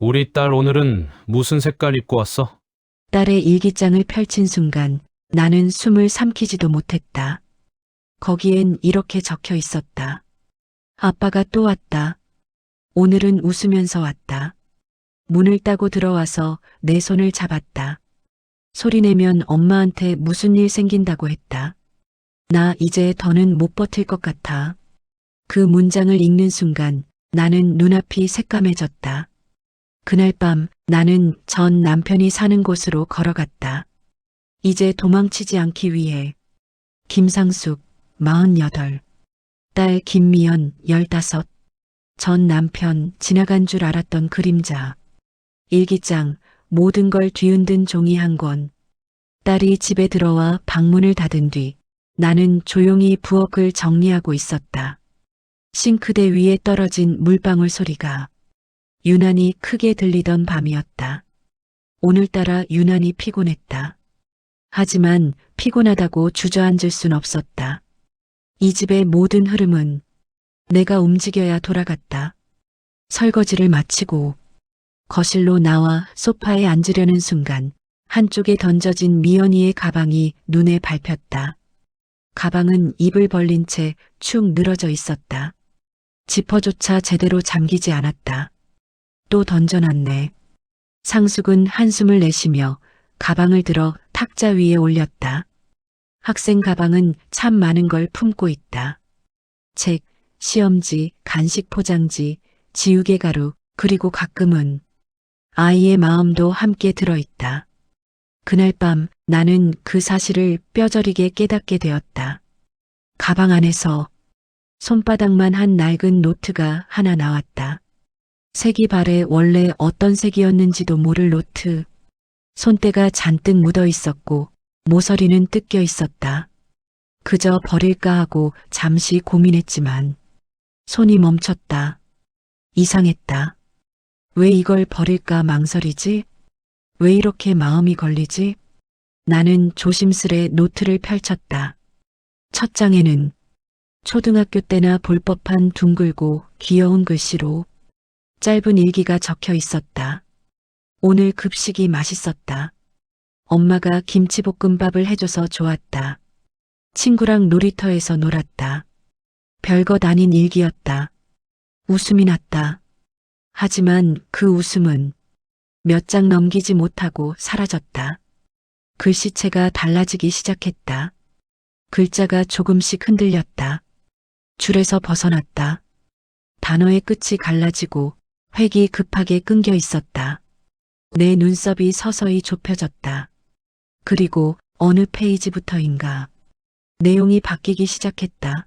우리 딸 오늘은 무슨 색깔 입고 왔어? 딸의 일기장을 펼친 순간 나는 숨을 삼키지도 못했다. 거기엔 이렇게 적혀 있었다. 아빠가 또 왔다. 오늘은 웃으면서 왔다. 문을 따고 들어와서 내 손을 잡았다. 소리내면 엄마한테 무슨 일 생긴다고 했다. 나 이제 더는 못 버틸 것 같아. 그 문장을 읽는 순간 나는 눈앞이 새까매졌다. 그날 밤 나는 전 남편이 사는 곳으로 걸어갔다. 이제 도망치지 않기 위해. 김상숙 48, 딸 김미연 15, 전 남편 지나간 줄 알았던 그림자. 일기장 모든 걸 뒤흔든 종이 한 권. 딸이 집에 들어와 방문을 닫은 뒤 나는 조용히 부엌을 정리하고 있었다. 싱크대 위에 떨어진 물방울 소리가 유난히 크게 들리던 밤이었다. 오늘따라 유난히 피곤했다. 하지만 피곤하다고 주저앉을 순 없었다. 이 집의 모든 흐름은 내가 움직여야 돌아갔다. 설거지를 마치고 거실로 나와 소파에 앉으려는 순간 한쪽에 던져진 미연이의 가방이 눈에 밟혔다. 가방은 입을 벌린 채 축 늘어져 있었다. 지퍼조차 제대로 잠기지 않았다. 또 던져놨네. 상숙은 한숨을 내쉬며 가방을 들어 탁자 위에 올렸다. 학생 가방은 참 많은 걸 품고 있다. 책, 시험지, 간식 포장지, 지우개 가루, 그리고 가끔은 아이의 마음도 함께 들어있다. 그날 밤 나는 그 사실을 뼈저리게 깨닫게 되었다. 가방 안에서 손바닥만 한 낡은 노트가 하나 나왔다. 색이 바래 원래 어떤 색이었는지도 모를 노트. 손때가 잔뜩 묻어 있었고 모서리는 뜯겨 있었다. 그저 버릴까 하고 잠시 고민했지만 손이 멈췄다. 이상했다. 왜 이걸 버릴까 망설이지? 왜 이렇게 마음이 걸리지? 나는 조심스레 노트를 펼쳤다. 첫 장에는 초등학교 때나 볼 법한 둥글고 귀여운 글씨로 짧은 일기가 적혀 있었다. 오늘 급식이 맛있었다. 엄마가 김치볶음밥을 해줘서 좋았다. 친구랑 놀이터에서 놀았다. 별것 아닌 일기였다. 웃음이 났다. 하지만 그 웃음은 몇 장 넘기지 못하고 사라졌다. 글씨체가 달라지기 시작했다. 글자가 조금씩 흔들렸다. 줄에서 벗어났다. 단어의 끝이 갈라지고 획이 급하게 끊겨 있었다. 내 눈썹이 서서히 좁혀졌다. 그리고 어느 페이지부터인가 내용이 바뀌기 시작했다.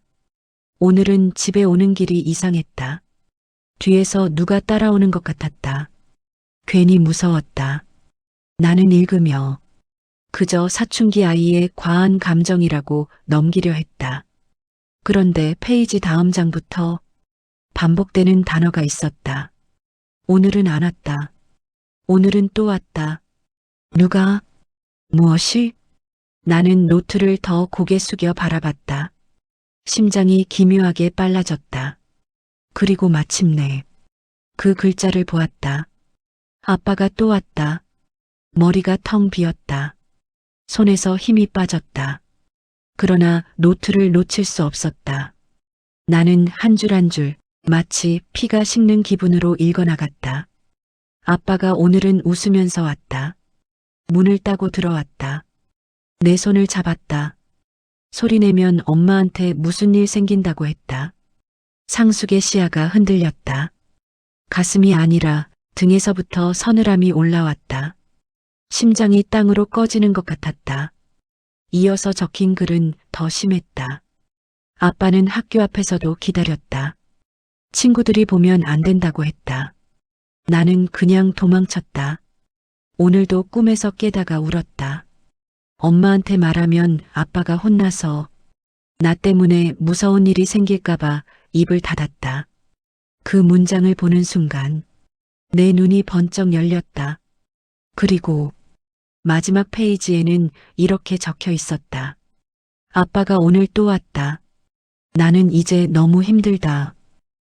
오늘은 집에 오는 길이 이상했다. 뒤에서 누가 따라오는 것 같았다. 괜히 무서웠다. 나는 읽으며 그저 사춘기 아이의 과한 감정이라고 넘기려 했다. 그런데 페이지 다음 장부터 반복되는 단어가 있었다. 오늘은 안 왔다. 오늘은 또 왔다. 누가? 무엇이? 나는 노트를 더 고개 숙여 바라봤다. 심장이 기묘하게 빨라졌다. 그리고 마침내 그 글자를 보았다. 아빠가 또 왔다. 머리가 텅 비었다. 손에서 힘이 빠졌다. 그러나 노트를 놓칠 수 없었다. 나는 한 줄 한 줄 마치 피가 식는 기분으로 읽어나갔다. 아빠가 오늘은 웃으면서 왔다. 문을 따고 들어왔다. 내 손을 잡았다. 소리내면 엄마한테 무슨 일 생긴다고 했다. 상숙의 시야가 흔들렸다. 가슴이 아니라 등에서부터 서늘함이 올라왔다. 심장이 땅으로 꺼지는 것 같았다. 이어서 적힌 글은 더 심했다. 아빠는 학교 앞에서도 기다렸다. 친구들이 보면 안 된다고 했다. 나는 그냥 도망쳤다. 오늘도 꿈에서 깨다가 울었다. 엄마한테 말하면 아빠가 혼나서 나 때문에 무서운 일이 생길까봐 입을 닫았다. 그 문장을 보는 순간 내 눈이 번쩍 열렸다. 그리고 마지막 페이지에는 이렇게 적혀 있었다. 아빠가 오늘 또 왔다. 나는 이제 너무 힘들다.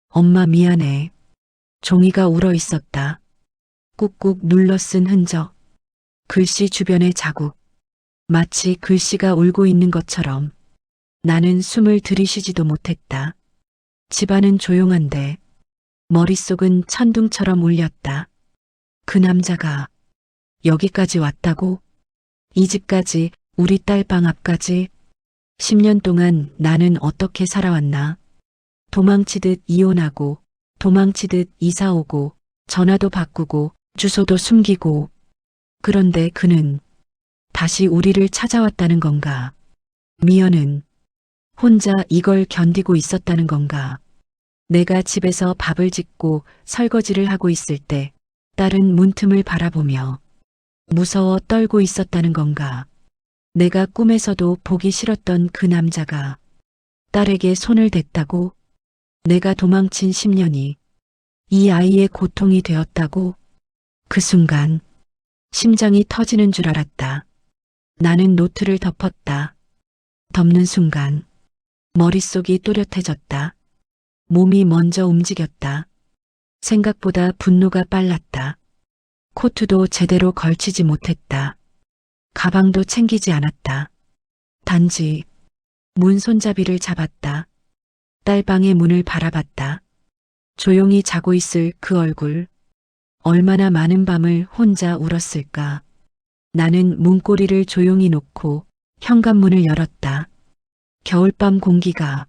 엄마 미안해. 종이가 울어 있었다. 꾹꾹 눌러 쓴 흔적. 글씨 주변의 자국. 마치 글씨가 울고 있는 것처럼 나는 숨을 들이쉬지도 못했다. 집안은 조용한데 머릿속은 천둥처럼 울렸다. 그 남자가 여기까지 왔다고? 이 집까지, 우리 딸 방 앞까지. 10년 동안 나는 어떻게 살아왔나? 도망치듯 이혼하고, 도망치듯 이사 오고, 전화도 바꾸고, 주소도 숨기고. 그런데 그는 다시 우리를 찾아왔다는 건가? 미연은 혼자 이걸 견디고 있었다는 건가? 내가 집에서 밥을 짓고 설거지를 하고 있을 때 딸은 문틈을 바라보며 무서워 떨고 있었다는 건가? 내가 꿈에서도 보기 싫었던 그 남자가 딸에게 손을 댔다고? 내가 도망친 10년이 이 아이의 고통이 되었다고? 그 순간 심장이 터지는 줄 알았다. 나는 노트를 덮었다. 덮는 순간 머릿속이 또렷해졌다. 몸이 먼저 움직였다. 생각보다 분노가 빨랐다. 코트도 제대로 걸치지 못했다. 가방도 챙기지 않았다. 단지 문 손잡이를 잡았다. 딸방의 문을 바라봤다. 조용히 자고 있을 그 얼굴. 얼마나 많은 밤을 혼자 울었을까. 나는 문고리를 조용히 놓고 현관문을 열었다. 겨울밤 공기가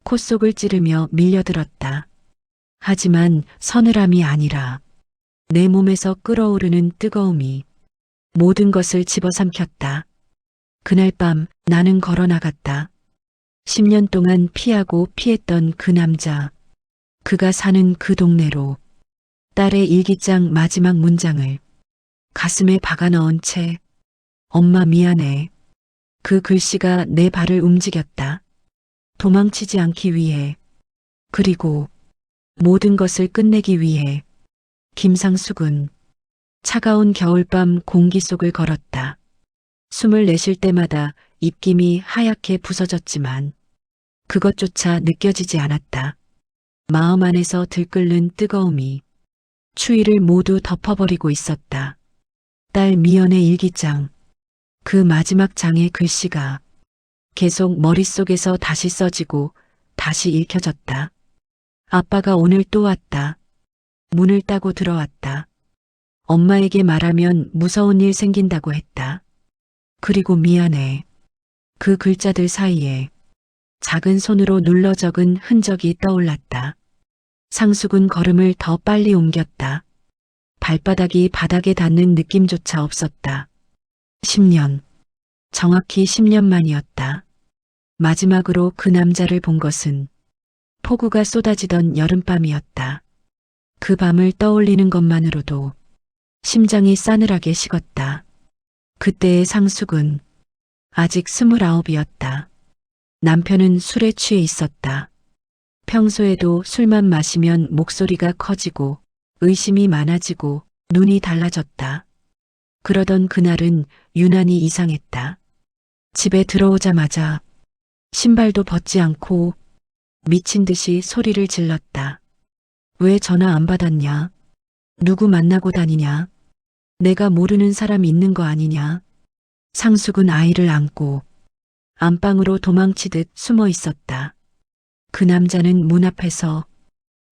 콧속을 찌르며 밀려들었다. 하지만 서늘함이 아니라 내 몸에서 끓어오르는 뜨거움이 모든 것을 집어삼켰다. 그날 밤 나는 걸어 나갔다. 10년 동안 피하고 피했던 그 남자, 그가 사는 그 동네로. 딸의 일기장 마지막 문장을 가슴에 박아 넣은 채 엄마 미안해. 그 글씨가 내 발을 움직였다. 도망치지 않기 위해, 그리고 모든 것을 끝내기 위해. 김상숙은 차가운 겨울밤 공기 속을 걸었다. 숨을 내쉴 때마다 입김이 하얗게 부서졌지만 그것조차 느껴지지 않았다. 마음 안에서 들끓는 뜨거움이 추위를 모두 덮어버리고 있었다. 딸 미연의 일기장. 그 마지막 장의 글씨가 계속 머릿속에서 다시 써지고 다시 읽혀졌다. 아빠가 오늘 또 왔다. 문을 따고 들어왔다. 엄마에게 말하면 무서운 일 생긴다고 했다. 그리고 미안해. 그 글자들 사이에 작은 손으로 눌러 적은 흔적이 떠올랐다. 상숙은 걸음을 더 빨리 옮겼다. 발바닥이 바닥에 닿는 느낌조차 없었다. 10년. 정확히 10년 만이었다. 마지막으로 그 남자를 본 것은 폭우가 쏟아지던 여름밤이었다. 그 밤을 떠올리는 것만으로도 심장이 싸늘하게 식었다. 그때의 상숙은 아직 29이었다. 남편은 술에 취해 있었다. 평소에도 술만 마시면 목소리가 커지고 의심이 많아지고 눈이 달라졌다. 그러던 그날은 유난히 이상했다. 집에 들어오자마자 신발도 벗지 않고 미친 듯이 소리를 질렀다. 왜 전화 안 받았냐? 누구 만나고 다니냐? 내가 모르는 사람 있는 거 아니냐? 상숙은 아이를 안고 안방으로 도망치듯 숨어 있었다. 그 남자는 문 앞에서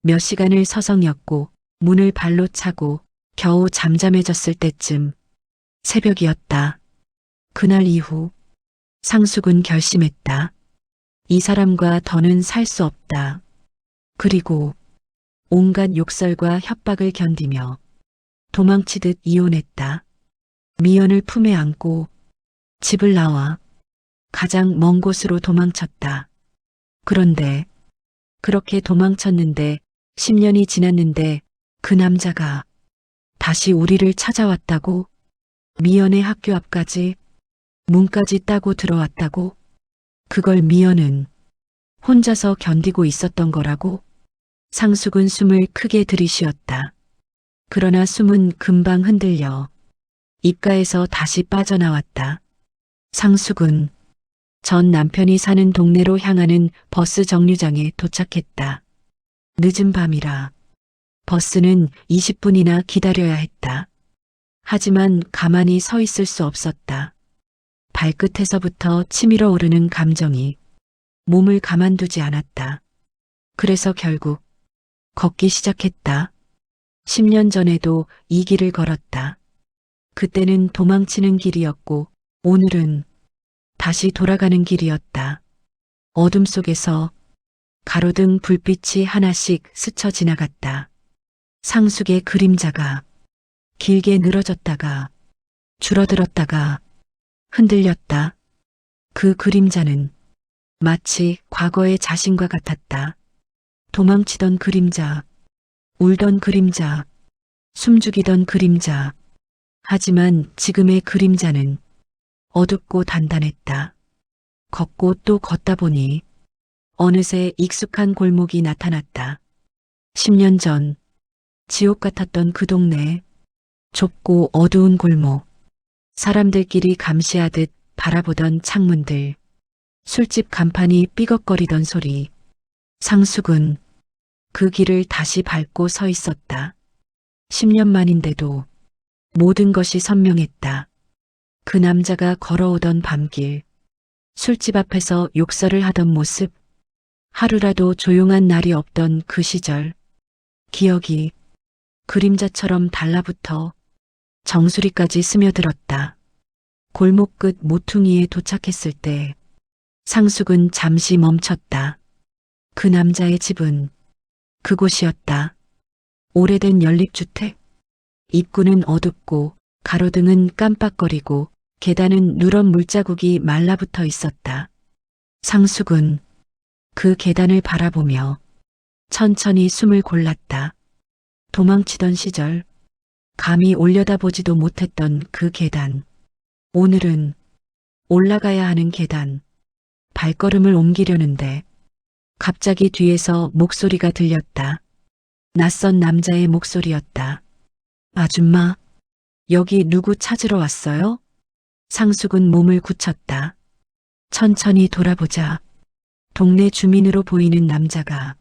몇 시간을 서성였고 문을 발로 차고 겨우 잠잠해졌을 때쯤 새벽이었다. 그날 이후 상숙은 결심했다. 이 사람과 더는 살 수 없다. 그리고 온갖 욕설과 협박을 견디며 도망치듯 이혼했다. 미연을 품에 안고 집을 나와 가장 먼 곳으로 도망쳤다. 그런데 그렇게 도망쳤는데 10년이 지났는데 그 남자가 다시 우리를 찾아왔다고? 미연의 학교 앞까지, 문까지 따고 들어왔다고? 그걸 미연은 혼자서 견디고 있었던 거라고? 상숙은 숨을 크게 들이쉬었다. 그러나 숨은 금방 흔들려 입가에서 다시 빠져나왔다. 상숙은 전 남편이 사는 동네로 향하는 버스 정류장에 도착했다. 늦은 밤이라 버스는 20분이나 기다려야 했다. 하지만 가만히 서 있을 수 없었다. 발끝에서부터 치밀어 오르는 감정이 몸을 가만두지 않았다. 그래서 결국 걷기 시작했다. 10년 전에도 이 길을 걸었다. 그때는 도망치는 길이었고 오늘은 다시 돌아가는 길이었다. 어둠 속에서 가로등 불빛이 하나씩 스쳐 지나갔다. 상숙의 그림자가 길게 늘어졌다가 줄어들었다가 흔들렸다. 그 그림자는 마치 과거의 자신과 같았다. 도망치던 그림자, 울던 그림자, 숨죽이던 그림자. 하지만 지금의 그림자는 어둡고 단단했다. 걷고 또 걷다 보니 어느새 익숙한 골목이 나타났다. 10년 전 지옥 같았던 그 동네, 좁고 어두운 골목, 사람들끼리 감시하듯 바라보던 창문들, 술집 간판이 삐걱거리던 소리. 상숙은 그 길을 다시 밟고 서 있었다. 10년 만인데도 모든 것이 선명했다. 그 남자가 걸어오던 밤길, 술집 앞에서 욕설을 하던 모습, 하루라도 조용한 날이 없던 그 시절, 기억이 그림자처럼 달라붙어 정수리까지 스며들었다. 골목 끝 모퉁이에 도착했을 때 상숙은 잠시 멈췄다. 그 남자의 집은 그곳이었다. 오래된 연립주택. 입구는 어둡고 가로등은 깜빡거리고 계단은 누런 물자국이 말라붙어 있었다. 상숙은 그 계단을 바라보며 천천히 숨을 골랐다. 도망치던 시절 감히 올려다보지도 못했던 그 계단. 오늘은 올라가야 하는 계단. 발걸음을 옮기려는데 갑자기 뒤에서 목소리가 들렸다. 낯선 남자의 목소리였다. 아줌마, 여기 누구 찾으러 왔어요? 상숙은 몸을 굳혔다. 천천히 돌아보자. 동네 주민으로 보이는 남자가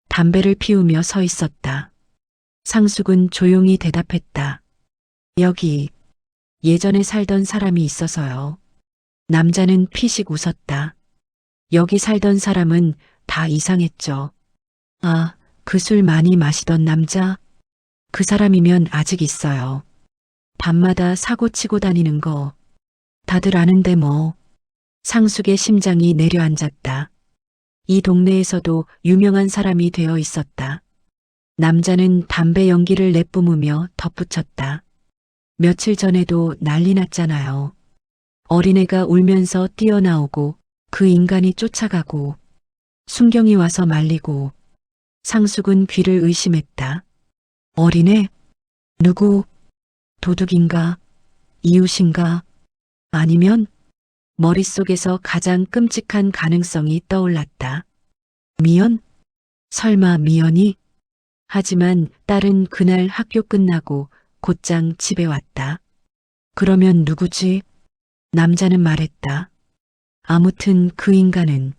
담배를 피우며 서 있었다. 상숙은 조용히 대답했다. 여기 예전에 살던 사람이 있어서요. 남자는 피식 웃었다. 여기 살던 사람은 다 이상했죠. 아, 그 술 많이 마시던 남자? 그 사람이면 아직 있어요. 밤마다 사고 치고 다니는 거 다들 아는데 뭐. 상숙의 심장이 내려앉았다. 이 동네에서도 유명한 사람이 되어 있었다. 남자는 담배 연기를 내뿜으며 덧붙였다. 며칠 전에도 난리 났잖아요. 어린애가 울면서 뛰어나오고 그 인간이 쫓아가고 순경이 와서 말리고. 상숙은 귀를 의심했다. 어린애? 누구? 도둑인가? 이웃인가? 아니면? 머릿속에서 가장 끔찍한 가능성이 떠올랐다. 미연? 설마 미연이? 하지만 딸은 그날 학교 끝나고 곧장 집에 왔다. 그러면 누구지? 남자는 말했다. 아무튼 그 인간은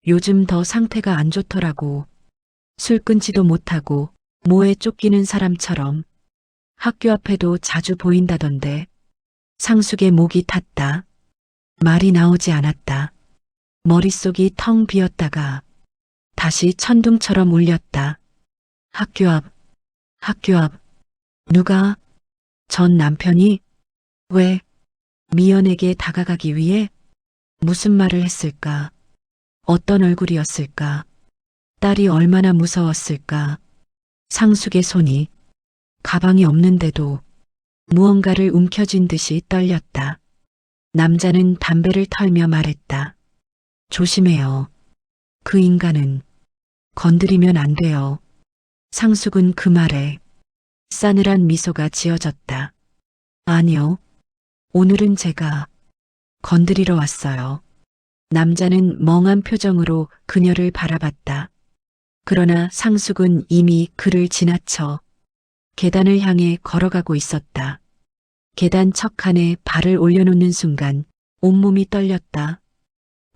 요즘 더 상태가 안 좋더라고. 술 끊지도 못하고 모에 쫓기는 사람처럼. 학교 앞에도 자주 보인다던데. 상숙의 목이 탔다. 말이 나오지 않았다. 머릿속이 텅 비었다가 다시 천둥처럼 울렸다. 학교 앞, 학교 앞. 누가? 전 남편이? 왜? 미연에게 다가가기 위해? 무슨 말을 했을까? 어떤 얼굴이었을까? 딸이 얼마나 무서웠을까? 상숙의 손이 가방이 없는데도 무언가를 움켜쥔 듯이 떨렸다. 남자는 담배를 털며 말했다. 조심해요. 그 인간은 건드리면 안 돼요. 상숙은 그 말에 싸늘한 미소가 지어졌다. 아니요. 오늘은 제가 건드리러 왔어요. 남자는 멍한 표정으로 그녀를 바라봤다. 그러나 상숙은 이미 그를 지나쳐 계단을 향해 걸어가고 있었다. 계단 척칸에 발을 올려놓는 순간 온몸이 떨렸다.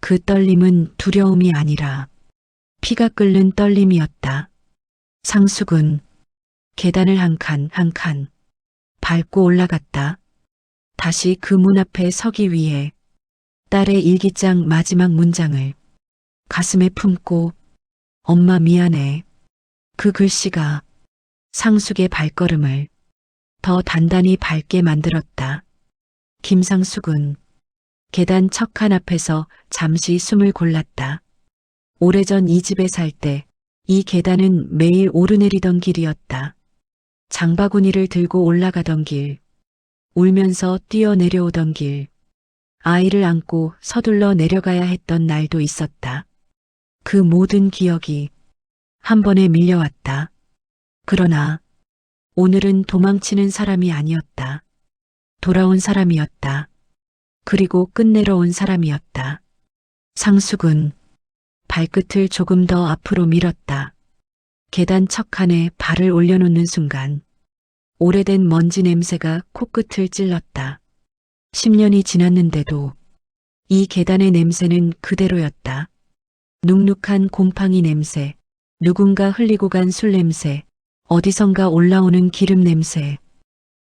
그 떨림은 두려움이 아니라 피가 끓는 떨림이었다. 상숙은 계단을 한 칸 한 칸 밟고 올라갔다. 다시 그 문 앞에 서기 위해 딸의 일기장 마지막 문장을 가슴에 품고 엄마 미안해. 그 글씨가 상숙의 발걸음을 더 단단히 밟게 만들었다. 김상숙은 계단 척칸 앞에서 잠시 숨을 골랐다. 오래전 이 집에 살 때 이 계단은 매일 오르내리던 길이었다. 장바구니를 들고 올라가던 길, 울면서 뛰어내려오던 길, 아이를 안고 서둘러 내려가야 했던 날도 있었다. 그 모든 기억이 한 번에 밀려왔다. 그러나 오늘은 도망치는 사람이 아니었다. 돌아온 사람이었다. 그리고 끝내러 온 사람이었다. 상숙은 발끝을 조금 더 앞으로 밀었다. 계단 척칸에 발을 올려놓는 순간 오래된 먼지 냄새가 코끝을 찔렀다. 10년이 지났는데도 이 계단의 냄새는 그대로였다. 눅눅한 곰팡이 냄새, 누군가 흘리고 간 술 냄새, 어디선가 올라오는 기름 냄새.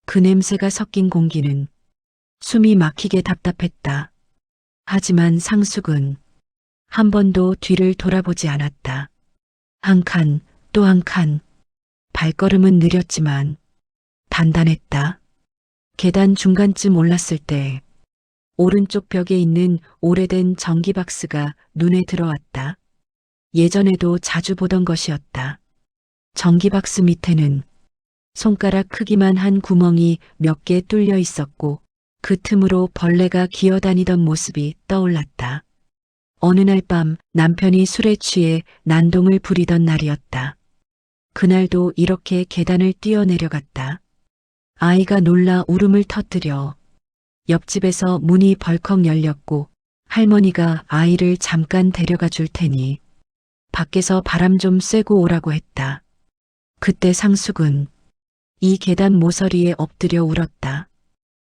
그 냄새가 섞인 공기는 숨이 막히게 답답했다. 하지만 상숙은 한 번도 뒤를 돌아보지 않았다. 한 칸, 또 한 칸. 발걸음은 느렸지만 단단했다. 계단 중간쯤 올랐을 때 오른쪽 벽에 있는 오래된 전기박스가 눈에 들어왔다. 예전에도 자주 보던 것이었다. 전기박스 밑에는 손가락 크기만 한 구멍이 몇 개 뚫려 있었고 그 틈으로 벌레가 기어다니던 모습이 떠올랐다. 어느 날 밤 남편이 술에 취해 난동을 부리던 날이었다. 그날도 이렇게 계단을 뛰어내려갔다. 아이가 놀라 울음을 터뜨려 옆집에서 문이 벌컥 열렸고 할머니가 아이를 잠깐 데려가 줄 테니 밖에서 바람 좀 쐬고 오라고 했다. 그때 상숙은 이 계단 모서리에 엎드려 울었다.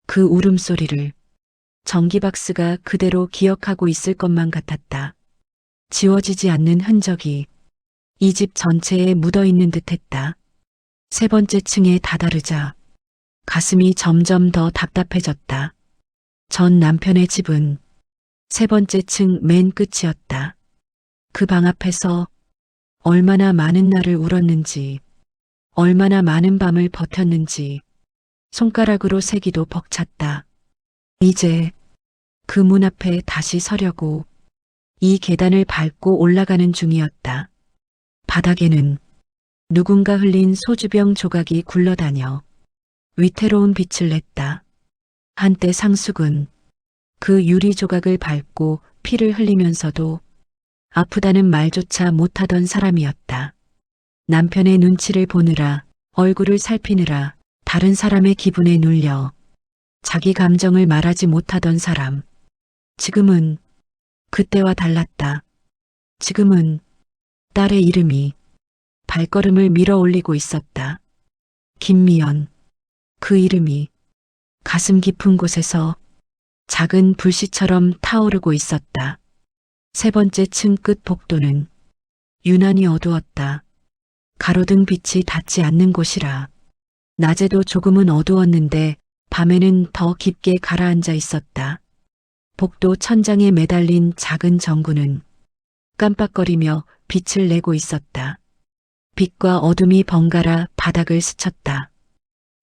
그 울음소리를 전기박스가 그대로 기억하고 있을 것만 같았다. 지워지지 않는 흔적이 이 집 전체에 묻어있는 듯했다. 세 번째 층에 다다르자 가슴이 점점 더 답답해졌다. 전 남편의 집은 세 번째 층 맨 끝이었다. 그 방 앞에서 얼마나 많은 날을 울었는지, 얼마나 많은 밤을 버텼는지 손가락으로 세기도 벅찼다. 이제 그 문 앞에 다시 서려고 이 계단을 밟고 올라가는 중이었다. 바닥에는 누군가 흘린 소주병 조각이 굴러다녀 위태로운 빛을 냈다. 한때 상숙은 그 유리 조각을 밟고 피를 흘리면서도 아프다는 말조차 못하던 사람이었다. 남편의 눈치를 보느라, 얼굴을 살피느라 다른 사람의 기분에 눌려 자기 감정을 말하지 못하던 사람. 지금은 그때와 달랐다. 지금은 딸의 이름이 발걸음을 밀어 올리고 있었다. 김미연. 그 이름이 가슴 깊은 곳에서 작은 불씨처럼 타오르고 있었다. 세 번째 층 끝 복도는 유난히 어두웠다. 가로등 빛이 닿지 않는 곳이라 낮에도 조금은 어두웠는데 밤에는 더 깊게 가라앉아 있었다. 복도 천장에 매달린 작은 전구는 깜빡거리며 빛을 내고 있었다. 빛과 어둠이 번갈아 바닥을 스쳤다.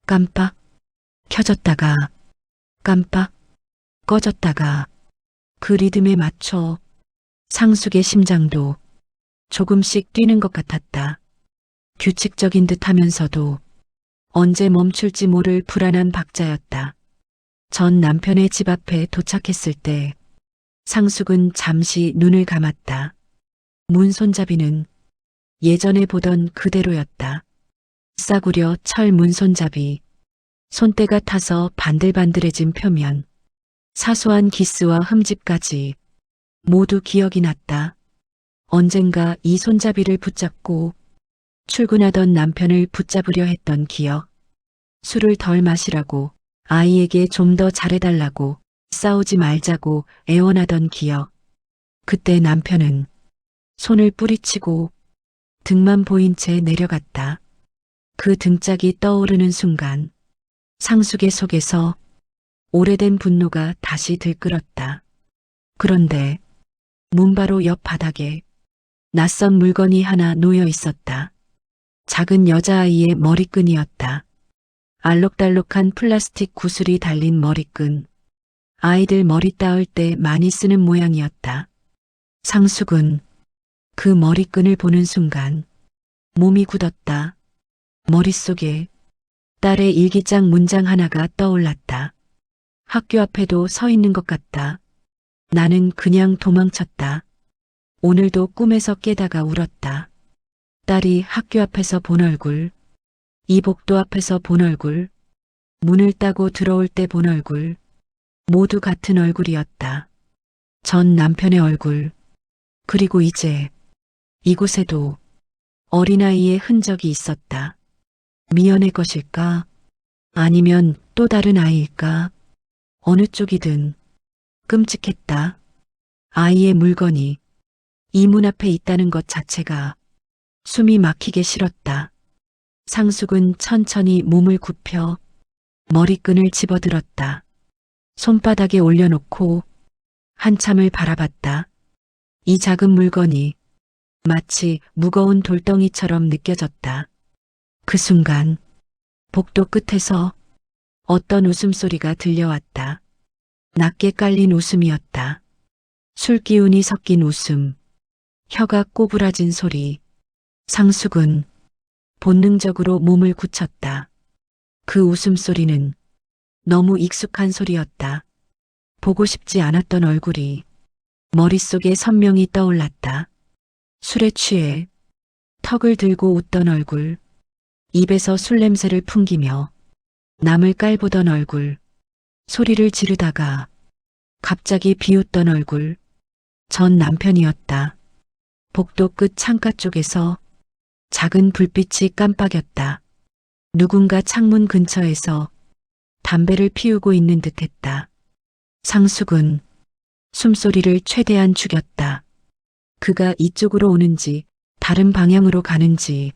깜빡 켜졌다가 깜빡 꺼졌다가 그 리듬에 맞춰 상숙의 심장도 조금씩 뛰는 것 같았다. 규칙적인 듯 하면서도 언제 멈출지 모를 불안한 박자였다. 전 남편의 집 앞에 도착했을 때 상숙은 잠시 눈을 감았다. 문 손잡이는 예전에 보던 그대로였다. 싸구려 철 문 손잡이, 손때가 타서 반들반들해진 표면, 사소한 기스와 흠집까지 모두 기억이 났다. 언젠가 이 손잡이를 붙잡고 출근하던 남편을 붙잡으려 했던 기억, 술을 덜 마시라고, 아이에게 좀 더 잘해달라고, 싸우지 말자고 애원하던 기억. 그때 남편은 손을 뿌리치고 등만 보인 채 내려갔다. 그 등짝이 떠오르는 순간 상숙의 속에서 오래된 분노가 다시 들끓었다. 그런데 문 바로 옆 바닥에 낯선 물건이 하나 놓여 있었다. 작은 여자아이의 머리끈이었다. 알록달록한 플라스틱 구슬이 달린 머리끈. 아이들 머리 따을 때 많이 쓰는 모양이었다. 상숙은 그 머리끈을 보는 순간 몸이 굳었다. 머릿속에 딸의 일기장 문장 하나가 떠올랐다. 학교 앞에도 서 있는 것 같다. 나는 그냥 도망쳤다. 오늘도 꿈에서 깨다가 울었다. 딸이 학교 앞에서 본 얼굴, 이 복도 앞에서 본 얼굴, 문을 따고 들어올 때 본 얼굴, 모두 같은 얼굴이었다. 전 남편의 얼굴, 그리고 이제 이곳에도 어린아이의 흔적이 있었다. 미연의 것일까? 아니면 또 다른 아이일까? 어느 쪽이든 끔찍했다. 아이의 물건이 이 문 앞에 있다는 것 자체가 숨이 막히게 싫었다. 상숙은 천천히 몸을 굽혀 머리끈을 집어들었다. 손바닥에 올려놓고 한참을 바라봤다. 이 작은 물건이 마치 무거운 돌덩이처럼 느껴졌다. 그 순간 복도 끝에서 어떤 웃음소리가 들려왔다. 낮게 깔린 웃음이었다. 술 기운이 섞인 웃음, 혀가 꼬부라진 소리. 상숙은 본능적으로 몸을 굳혔다. 그 웃음소리는 너무 익숙한 소리였다. 보고 싶지 않았던 얼굴이 머릿속에 선명히 떠올랐다. 술에 취해 턱을 들고 웃던 얼굴, 입에서 술 냄새를 풍기며 남을 깔보던 얼굴, 소리를 지르다가 갑자기 비웃던 얼굴, 전 남편이었다. 복도 끝 창가 쪽에서 작은 불빛이 깜빡였다. 누군가 창문 근처에서 담배를 피우고 있는 듯했다. 상숙은 숨소리를 최대한 죽였다. 그가 이쪽으로 오는지 다른 방향으로 가는지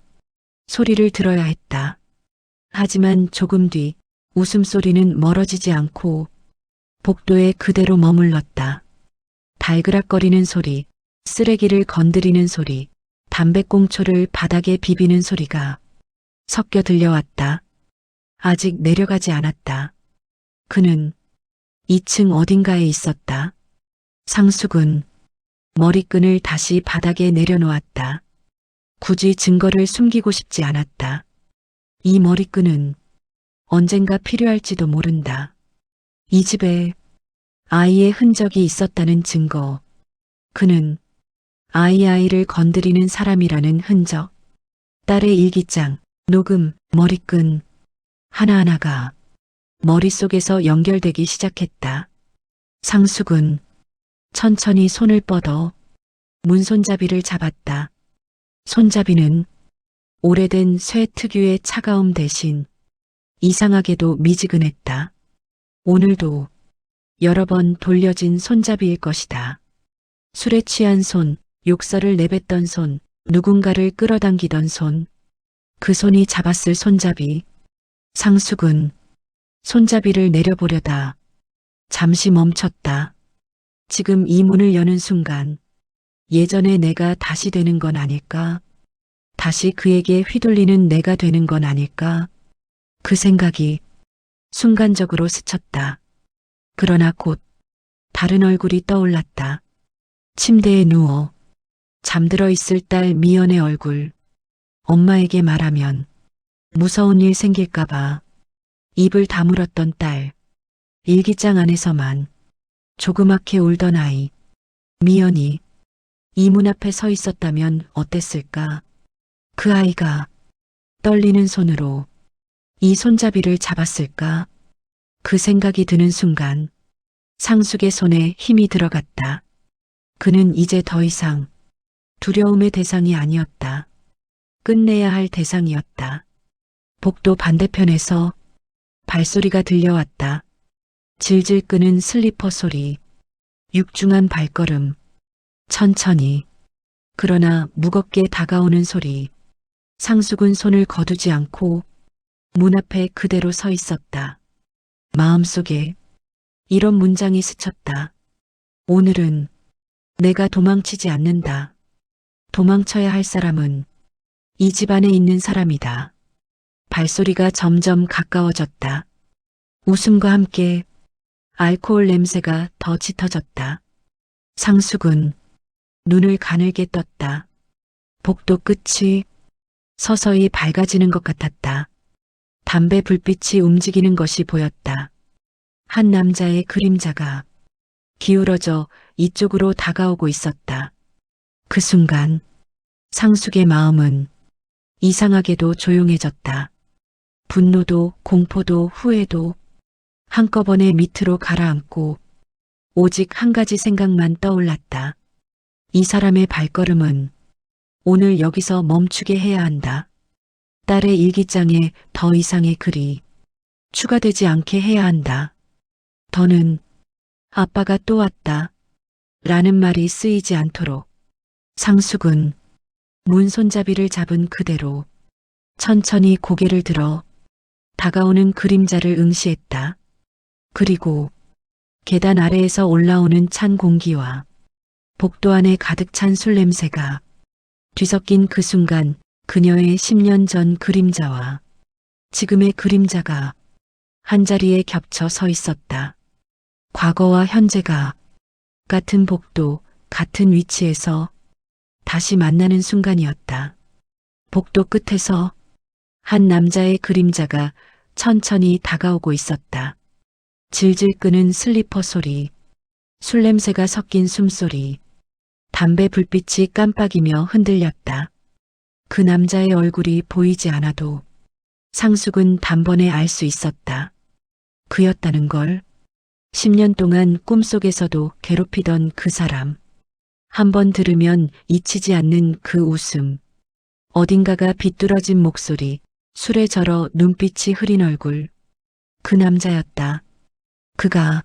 소리를 들어야 했다. 하지만 조금 뒤 웃음소리는 멀어지지 않고 복도에 그대로 머물렀다. 달그락거리는 소리, 쓰레기를 건드리는 소리, 담배꽁초를 바닥에 비비는 소리가 섞여 들려왔다. 아직 내려가지 않았다. 그는 2층 어딘가에 있었다. 상숙은 머리끈을 다시 바닥에 내려놓았다. 굳이 증거를 숨기고 싶지 않았다. 이 머리끈은 언젠가 필요할지도 모른다. 이 집에 아이의 흔적이 있었다는 증거. 그는 아이를 건드리는 사람이라는 흔적. 딸의 일기장, 녹음, 머리끈. 하나하나가 머릿속에서 연결되기 시작했다. 상숙은 천천히 손을 뻗어 문손잡이를 잡았다. 손잡이는 오래된 쇠 특유의 차가움 대신 이상하게도 미지근했다. 오늘도 여러 번 돌려진 손잡이일 것이다. 술에 취한 손, 욕설을 내뱉던 손, 누군가를 끌어당기던 손. 그 손이 잡았을 손잡이. 상숙은 손잡이를 내려보려다 잠시 멈췄다. 지금 이 문을 여는 순간 예전의 내가 다시 되는 건 아닐까? 다시 그에게 휘둘리는 내가 되는 건 아닐까? 그 생각이 순간적으로 스쳤다. 그러나 곧 다른 얼굴이 떠올랐다. 침대에 누워 잠들어 있을 딸 미연의 얼굴. 엄마에게 말하면 무서운 일 생길까봐 입을 다물었던 딸. 일기장 안에서만 조그맣게 울던 아이. 미연이 이 문 앞에 서 있었다면 어땠을까? 그 아이가 떨리는 손으로 이 손잡이를 잡았을까? 그 생각이 드는 순간 상숙의 손에 힘이 들어갔다. 그는 이제 더 이상 두려움의 대상이 아니었다. 끝내야 할 대상이었다. 복도 반대편에서 발소리가 들려왔다. 질질 끄는 슬리퍼 소리, 육중한 발걸음, 천천히, 그러나 무겁게 다가오는 소리. 상숙은 손을 거두지 않고 문 앞에 그대로 서 있었다. 마음속에 이런 문장이 스쳤다. 오늘은 내가 도망치지 않는다. 도망쳐야 할 사람은 이 집 안에 있는 사람이다. 발소리가 점점 가까워졌다. 웃음과 함께 알코올 냄새가 더 짙어졌다. 상숙은 눈을 가늘게 떴다. 복도 끝이 서서히 밝아지는 것 같았다. 담배 불빛이 움직이는 것이 보였다. 한 남자의 그림자가 기울어져 이쪽으로 다가오고 있었다. 그 순간 상숙의 마음은 이상하게도 조용해졌다. 분노도 공포도 후회도 한꺼번에 밑으로 가라앉고 오직 한 가지 생각만 떠올랐다. 이 사람의 발걸음은 오늘 여기서 멈추게 해야 한다. 딸의 일기장에 더 이상의 글이 추가되지 않게 해야 한다. 더는 아빠가 또 왔다. 라는 말이 쓰이지 않도록. 상숙은 문 손잡이를 잡은 그대로 천천히 고개를 들어 다가오는 그림자를 응시했다. 그리고 계단 아래에서 올라오는 찬 공기와 복도 안에 가득 찬 술 냄새가 뒤섞인 그 순간 그녀의 10년 전 그림자와 지금의 그림자가 한자리에 겹쳐 서 있었다. 과거와 현재가 같은 복도, 같은 위치에서 다시 만나는 순간이었다. 복도 끝에서 한 남자의 그림자가 천천히 다가오고 있었다. 질질 끄는 슬리퍼 소리, 술 냄새가 섞인 숨소리, 담배 불빛이 깜빡이며 흔들렸다. 그 남자의 얼굴이 보이지 않아도 상숙은 단번에 알 수 있었다. 그였다는 걸. 10년 동안 꿈속에서도 괴롭히던 그 사람. 한 번 들으면 잊히지 않는 그 웃음. 어딘가가 비뚤어진 목소리, 술에 절어 눈빛이 흐린 얼굴. 그 남자였다. 그가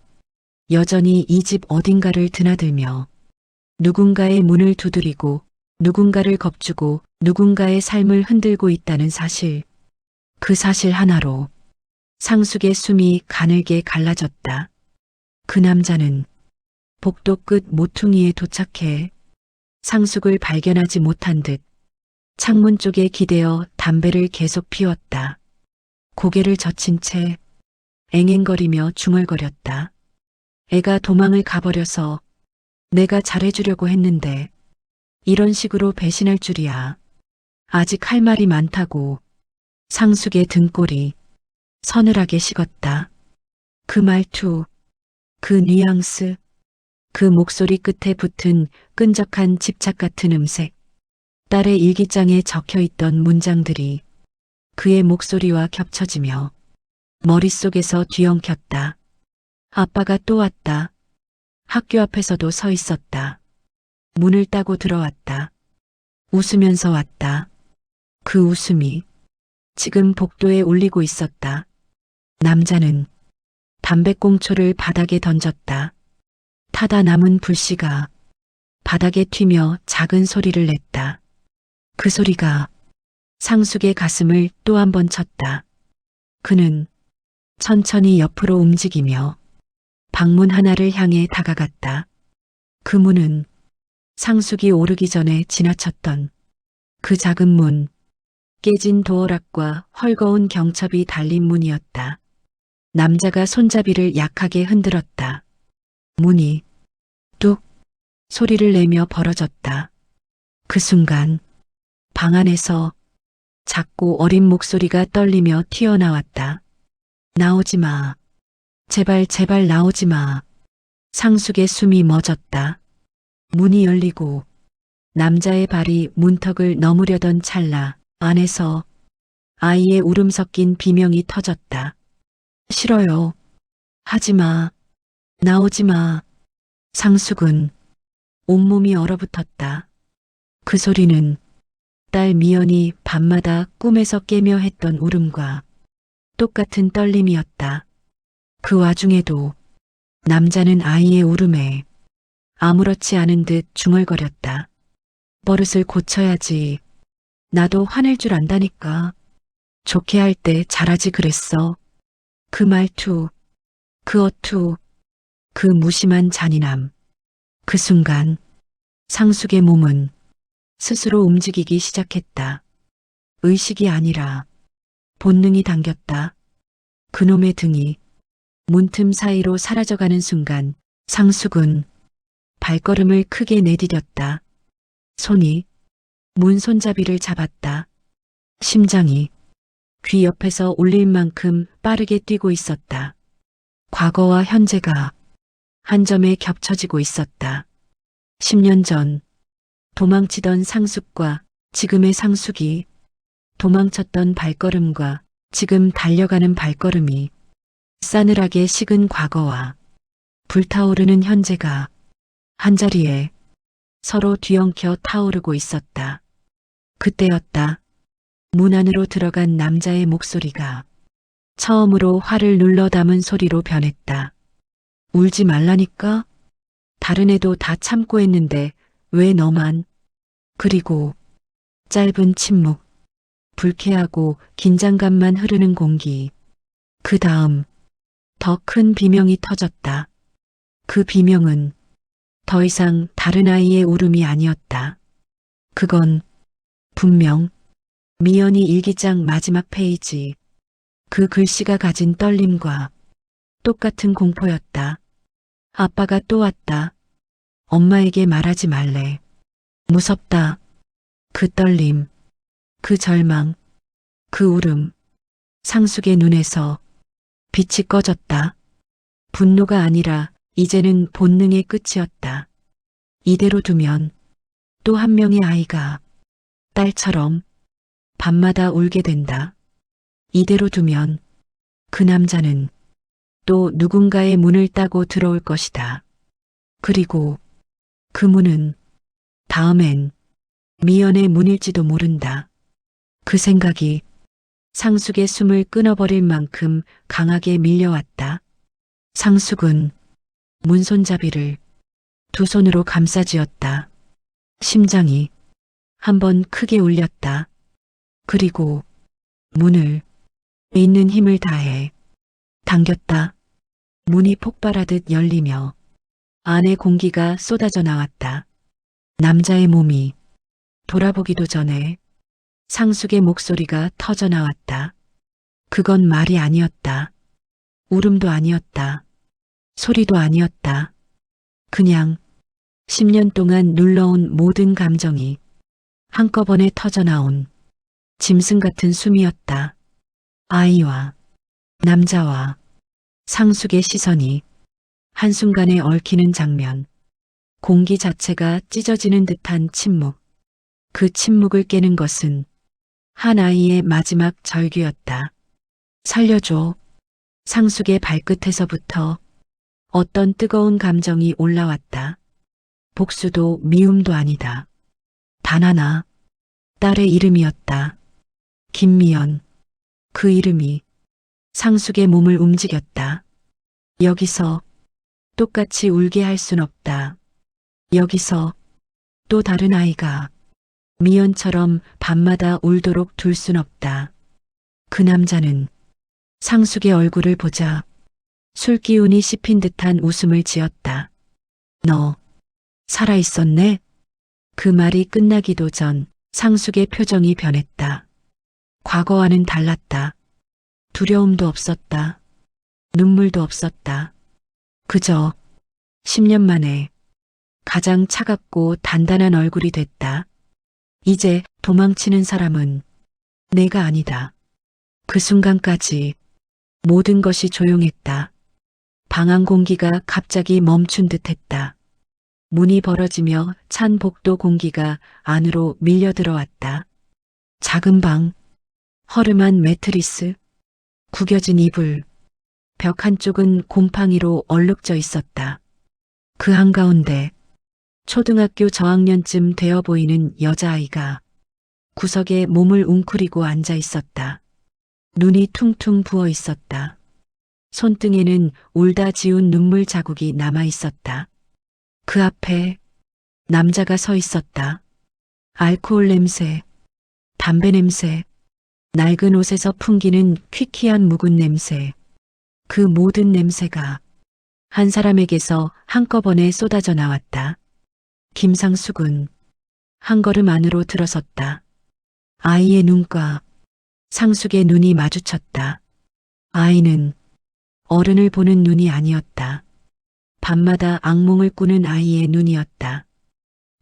여전히 이 집 어딘가를 드나들며 누군가의 문을 두드리고 누군가를 겁주고 누군가의 삶을 흔들고 있다는 사실. 그 사실 하나로 상숙의 숨이 가늘게 갈라졌다. 그 남자는 복도 끝 모퉁이에 도착해 상숙을 발견하지 못한 듯 창문 쪽에 기대어 담배를 계속 피웠다. 고개를 젖힌 채 앵앵거리며 중얼거렸다. 애가 도망을 가버려서 내가 잘해주려고 했는데 이런 식으로 배신할 줄이야. 아직 할 말이 많다고. 상숙의 등골이 서늘하게 식었다. 그 말투, 그 뉘앙스, 그 목소리 끝에 붙은 끈적한 집착 같은 음색. 딸의 일기장에 적혀있던 문장들이 그의 목소리와 겹쳐지며 머릿속에서 뒤엉켰다. 아빠가 또 왔다. 학교 앞에서도 서 있었다. 문을 따고 들어왔다. 웃으면서 왔다. 그 웃음이 지금 복도에 울리고 있었다. 남자는 담배꽁초를 바닥에 던졌다. 타다 남은 불씨가 바닥에 튀며 작은 소리를 냈다. 그 소리가 상숙의 가슴을 또 한 번 쳤다. 그는 천천히 옆으로 움직이며 방문 하나를 향해 다가갔다. 그 문은 상숙이 오르기 전에 지나쳤던 그 작은 문, 깨진 도어락과 헐거운 경첩이 달린 문이었다. 남자가 손잡이를 약하게 흔들었다. 문이 뚝 소리를 내며 벌어졌다. 그 순간 방 안에서 작고 어린 목소리가 떨리며 튀어나왔다. 나오지 마. 제발 제발 나오지 마. 상숙의 숨이 멎었다. 문이 열리고 남자의 발이 문턱을 넘으려던 찰나 안에서 아이의 울음 섞인 비명이 터졌다. 싫어요. 하지 마. 나오지 마. 상숙은 온몸이 얼어붙었다. 그 소리는 딸 미연이 밤마다 꿈에서 깨며 했던 울음과 똑같은 떨림이었다. 그 와중에도 남자는 아이의 울음에 아무렇지 않은 듯 중얼거렸다. 버릇을 고쳐야지. 나도 화낼 줄 안다니까. 좋게 할 때 잘하지 그랬어. 그 말투, 그 어투, 그 무심한 잔인함. 그 순간 상숙의 몸은 스스로 움직이기 시작했다. 의식이 아니라 본능이 당겼다. 그놈의 등이 문틈 사이로 사라져가는 순간 상숙은 발걸음을 크게 내디뎠다. 손이 문 손잡이를 잡았다. 심장이 귀 옆에서 울릴 만큼 빠르게 뛰고 있었다. 과거와 현재가 한 점에 겹쳐지고 있었다. 10년 전 도망치던 상숙과 지금의 상숙이, 도망쳤던 발걸음과 지금 달려가는 발걸음이, 싸늘하게 식은 과거와 불타오르는 현재가 한자리에 서로 뒤엉켜 타오르고 있었다. 그때였다. 문 안으로 들어간 남자의 목소리가 처음으로 화를 눌러 담은 소리로 변했다. 울지 말라니까? 다른 애도 다 참고 했는데 왜 너만? 그리고 짧은 침묵, 불쾌하고 긴장감만 흐르는 공기. 그 다음 더 큰 비명이 터졌다. 그 비명은 더 이상 다른 아이의 울음이 아니었다. 그건 분명 미연이 일기장 마지막 페이지, 그 글씨가 가진 떨림과 똑같은 공포였다. 아빠가 또 왔다. 엄마에게 말하지 말래. 무섭다. 그 떨림, 그 절망, 그 울음. 상숙의 눈에서 빛이 꺼졌다. 분노가 아니라 이제는 본능의 끝이었다. 이대로 두면 또 한 명의 아이가 딸처럼 밤마다 울게 된다. 이대로 두면 그 남자는 또 누군가의 문을 따고 들어올 것이다. 그리고 그 문은 다음엔 미연의 문일지도 모른다. 그 생각이 상숙의 숨을 끊어버릴 만큼 강하게 밀려왔다. 상숙은 문 손잡이를 두 손으로 감싸쥐었다. 심장이 한번 크게 울렸다. 그리고 문을 있는 힘을 다해 당겼다. 문이 폭발하듯 열리며 안의 공기가 쏟아져 나왔다. 남자의 몸이 돌아보기도 전에 상숙의 목소리가 터져 나왔다. 그건 말이 아니었다. 울음도 아니었다. 소리도 아니었다. 그냥 10년 동안 눌러온 모든 감정이 한꺼번에 터져 나온 짐승 같은 숨이었다. 아이와 남자와 상숙의 시선이 한순간에 얽히는 장면. 공기 자체가 찢어지는 듯한 침묵. 그 침묵을 깨는 것은 한 아이의 마지막 절규였다. 살려줘. 상숙의 발끝에서부터 어떤 뜨거운 감정이 올라왔다. 복수도 미움도 아니다. 단 하나, 딸의 이름이었다. 김미연. 그 이름이 상숙의 몸을 움직였다. 여기서 똑같이 울게 할 순 없다. 여기서 또 다른 아이가 미연처럼 밤마다 울도록 둘 순 없다. 그 남자는 상숙의 얼굴을 보자 술기운이 씹힌 듯한 웃음을 지었다. 너 살아있었네? 그 말이 끝나기도 전 상숙의 표정이 변했다. 과거와는 달랐다. 두려움도 없었다. 눈물도 없었다. 그저 10년 만에 가장 차갑고 단단한 얼굴이 됐다. 이제 도망치는 사람은 내가 아니다. 그 순간까지 모든 것이 조용했다. 방 안 공기가 갑자기 멈춘 듯했다. 문이 벌어지며 찬 복도 공기가 안으로 밀려 들어왔다. 작은 방, 허름한 매트리스, 구겨진 이불, 벽 한쪽은 곰팡이로 얼룩져 있었다. 그 한가운데 초등학교 저학년쯤 되어 보이는 여자아이가 구석에 몸을 웅크리고 앉아 있었다. 눈이 퉁퉁 부어 있었다. 손등에는 울다 지운 눈물 자국이 남아 있었다. 그 앞에 남자가 서 있었다. 알코올 냄새, 담배 냄새, 낡은 옷에서 풍기는 퀴퀴한 묵은 냄새, 그 모든 냄새가 한 사람에게서 한꺼번에 쏟아져 나왔다. 김상숙은 한 걸음 안으로 들어섰다. 아이의 눈과 상숙의 눈이 마주쳤다. 아이는 어른을 보는 눈이 아니었다. 밤마다 악몽을 꾸는 아이의 눈이었다.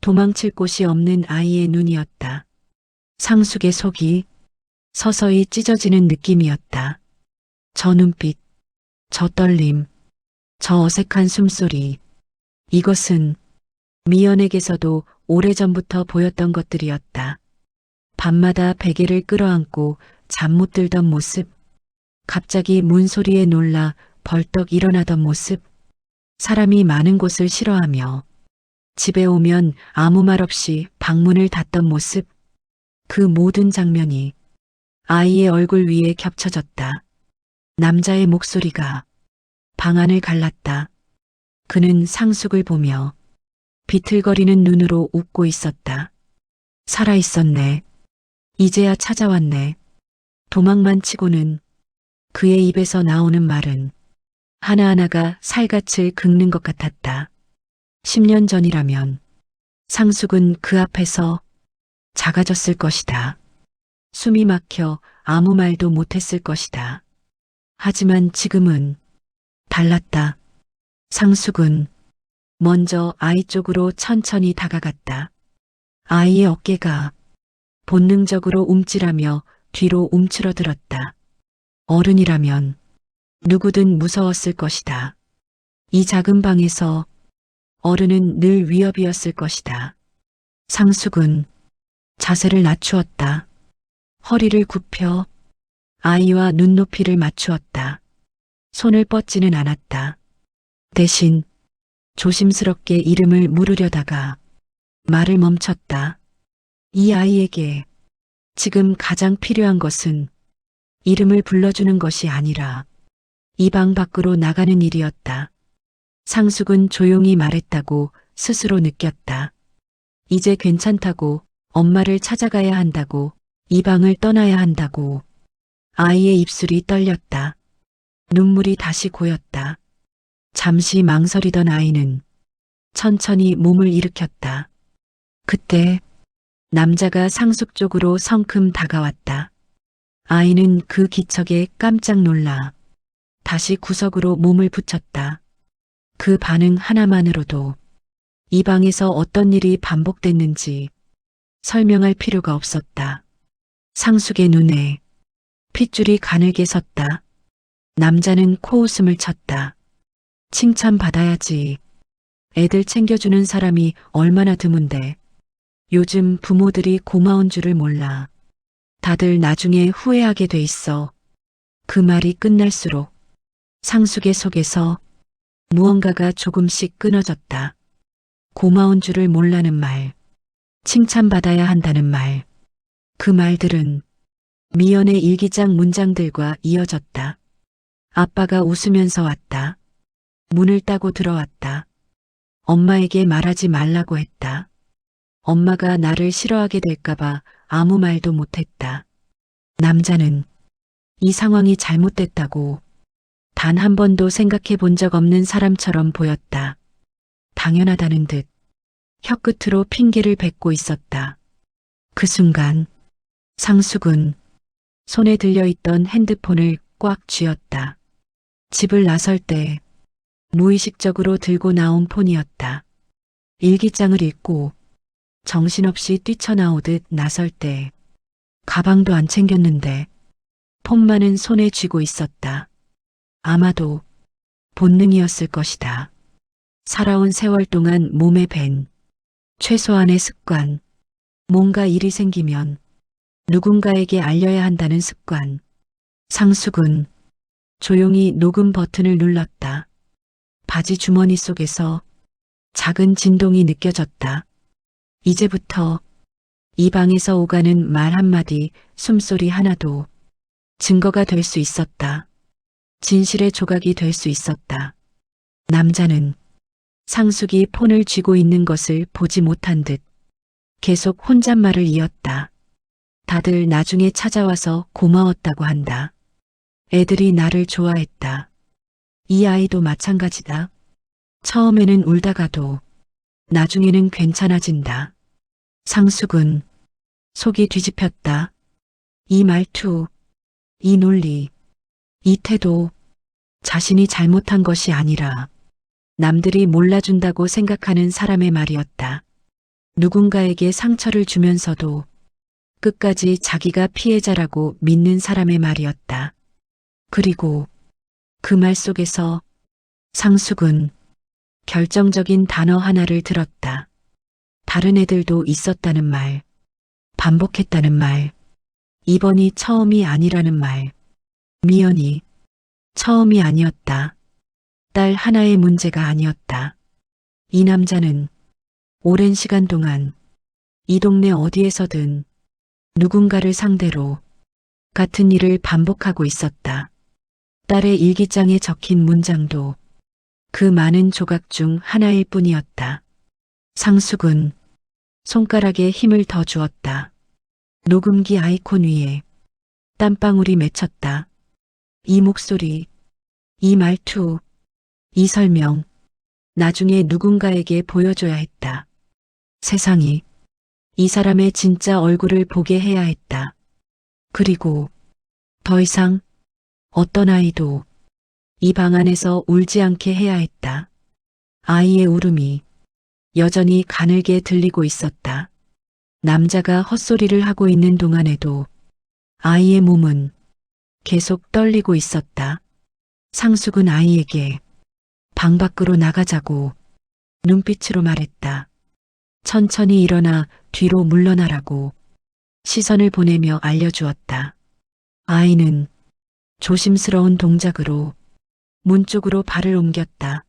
도망칠 곳이 없는 아이의 눈이었다. 상숙의 속이 서서히 찢어지는 느낌이었다. 저 눈빛, 저 떨림, 저 어색한 숨소리. 이것은 미연에게서도 오래전부터 보였던 것들이었다. 밤마다 베개를 끌어안고 잠 못 들던 모습, 갑자기 문소리에 놀라 벌떡 일어나던 모습, 사람이 많은 곳을 싫어하며 집에 오면 아무 말 없이 방문을 닫던 모습, 그 모든 장면이 아이의 얼굴 위에 겹쳐졌다. 남자의 목소리가 방 안을 갈랐다. 그는 상숙을 보며 비틀거리는 눈으로 웃고 있었다. 살아있었네. 이제야 찾아왔네. 도망만 치고는. 그의 입에서 나오는 말은 하나하나가 살갗을 긁는 것 같았다. 10년 전이라면 상숙은 그 앞에서 작아졌을 것이다. 숨이 막혀 아무 말도 못했을 것이다. 하지만 지금은 달랐다. 상숙은 먼저 아이 쪽으로 천천히 다가갔다. 아이의 어깨가 본능적으로 움찔하며 뒤로 움츠러들었다. 어른이라면 누구든 무서웠을 것이다. 이 작은 방에서 어른은 늘 위협이었을 것이다. 상숙은 자세를 낮추었다. 허리를 굽혀 아이와 눈높이를 맞추었다. 손을 뻗지는 않았다. 대신 조심스럽게 이름을 물으려다가 말을 멈췄다. 이 아이에게 지금 가장 필요한 것은 이름을 불러주는 것이 아니라 이 방 밖으로 나가는 일이었다. 상숙은 조용히 말했다고 스스로 느꼈다. 이제 괜찮다고, 엄마를 찾아가야 한다고, 이 방을 떠나야 한다고. 아이의 입술이 떨렸다. 눈물이 다시 고였다. 잠시 망설이던 아이는 천천히 몸을 일으켰다. 그때 남자가 상숙 쪽으로 성큼 다가왔다. 아이는 그 기척에 깜짝 놀라 다시 구석으로 몸을 붙였다. 그 반응 하나만으로도 이 방에서 어떤 일이 반복됐는지 설명할 필요가 없었다. 상숙의 눈에 핏줄이 가늘게 섰다. 남자는 코웃음을 쳤다. 칭찬받아야지. 애들 챙겨주는 사람이 얼마나 드문데. 요즘 부모들이 고마운 줄을 몰라. 다들 나중에 후회하게 돼 있어. 그 말이 끝날수록 상숙의 속에서 무언가가 조금씩 끊어졌다. 고마운 줄을 몰라는 말, 칭찬받아야 한다는 말. 그 말들은 미연의 일기장 문장들과 이어졌다. 아빠가 웃으면서 왔다. 문을 따고 들어왔다. 엄마에게 말하지 말라고 했다. 엄마가 나를 싫어하게 될까봐 아무 말도 못했다. 남자는 이 상황이 잘못됐다고 단 한 번도 생각해 본 적 없는 사람처럼 보였다. 당연하다는 듯 혀끝으로 핑계를 뱉고 있었다. 그 순간 상숙은 손에 들려있던 핸드폰을 꽉 쥐었다. 집을 나설 때 무의식적으로 들고 나온 폰이었다. 일기장을 읽고 정신없이 뛰쳐나오듯 나설 때 가방도 안 챙겼는데 폰만은 손에 쥐고 있었다. 아마도 본능이었을 것이다. 살아온 세월 동안 몸에 밴 최소한의 습관, 뭔가 일이 생기면 누군가에게 알려야 한다는 습관. 상숙은 조용히 녹음 버튼을 눌렀다. 바지 주머니 속에서 작은 진동이 느껴졌다. 이제부터 이 방에서 오가는 말 한마디, 숨소리 하나도 증거가 될 수 있었다. 진실의 조각이 될 수 있었다. 남자는 상숙이 폰을 쥐고 있는 것을 보지 못한 듯 계속 혼잣말을 이었다. 다들 나중에 찾아와서 고마웠다고 한다. 애들이 나를 좋아했다. 이 아이도 마찬가지다. 처음에는 울다가도 나중에는 괜찮아진다. 상숙은 속이 뒤집혔다. 이 말투, 이 논리, 이 태도, 자신이 잘못한 것이 아니라 남들이 몰라준다고 생각하는 사람의 말이었다. 누군가에게 상처를 주면서도 끝까지 자기가 피해자라고 믿는 사람의 말이었다. 그리고 그 말 속에서 상숙은 결정적인 단어 하나를 들었다. 다른 애들도 있었다는 말, 반복했다는 말, 이번이 처음이 아니라는 말. 미연이 처음이 아니었다. 딸 하나의 문제가 아니었다. 이 남자는 오랜 시간 동안 이 동네 어디에서든 누군가를 상대로 같은 일을 반복하고 있었다. 딸의 일기장에 적힌 문장도 그 많은 조각 중 하나일 뿐이었다. 상숙은 손가락에 힘을 더 주었다. 녹음기 아이콘 위에 땀방울이 맺혔다. 이 목소리, 이 말투, 이 설명, 나중에 누군가에게 보여줘야 했다. 세상이 이 사람의 진짜 얼굴을 보게 해야 했다. 그리고 더 이상 어떤 아이도 이 방 안에서 울지 않게 해야 했다. 아이의 울음이 여전히 가늘게 들리고 있었다. 남자가 헛소리를 하고 있는 동안에도 아이의 몸은 계속 떨리고 있었다. 상숙은 아이에게 방 밖으로 나가자고 눈빛으로 말했다. 천천히 일어나 뒤로 물러나라고 시선을 보내며 알려주었다. 아이는 조심스러운 동작으로 문 쪽으로 발을 옮겼다.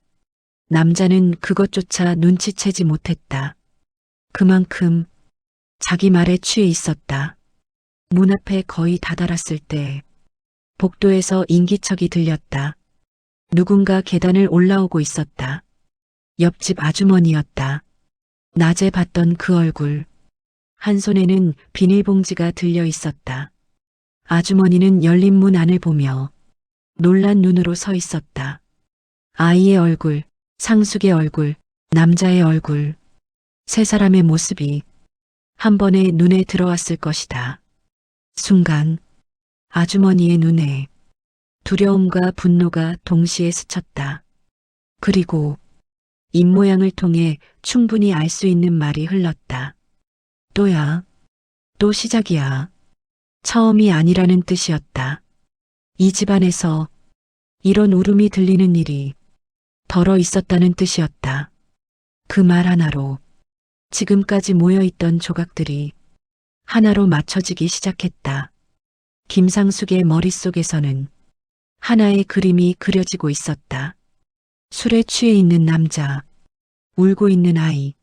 남자는 그것조차 눈치채지 못했다. 그만큼 자기 말에 취해 있었다. 문 앞에 거의 다다랐을 때 복도에서 인기척이 들렸다. 누군가 계단을 올라오고 있었다. 옆집 아주머니였다. 낮에 봤던 그 얼굴. 한 손에는 비닐봉지가 들려 있었다. 아주머니는 열린 문 안을 보며 놀란 눈으로 서 있었다. 아이의 얼굴, 상숙의 얼굴, 남자의 얼굴, 세 사람의 모습이 한 번에 눈에 들어왔을 것이다. 순간 아주머니의 눈에 두려움과 분노가 동시에 스쳤다. 그리고 입모양을 통해 충분히 알 수 있는 말이 흘렀다. 또야, 또 시작이야. 처음이 아니라는 뜻이었다. 이 집안에서 이런 울음이 들리는 일이 덜어 있었다는 뜻이었다. 그 말 하나로 지금까지 모여있던 조각들이 하나로 맞춰지기 시작했다. 김상숙의 머릿속에서는 하나의 그림이 그려지고 있었다. 술에 취해 있는 남자, 울고 있는 아이,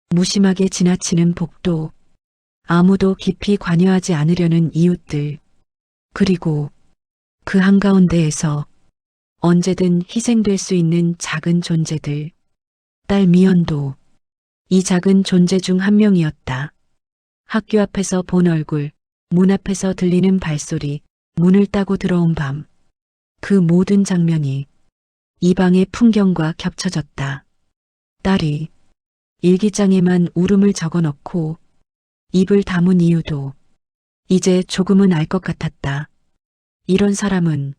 무심하게 지나치는 복도, 아무도 깊이 관여하지 않으려는 이웃들, 그리고 그 한가운데에서 언제든 희생될 수 있는 작은 존재들. 딸 미연도 이 작은 존재 중 한 명이었다. 학교 앞에서 본 얼굴, 문 앞에서 들리는 발소리, 문을 따고 들어온 밤. 그 모든 장면이 이 방의 풍경과 겹쳐졌다. 딸이 일기장에만 울음을 적어넣고 입을 다문 이유도 이제 조금은 알 것 같았다. 이런 사람은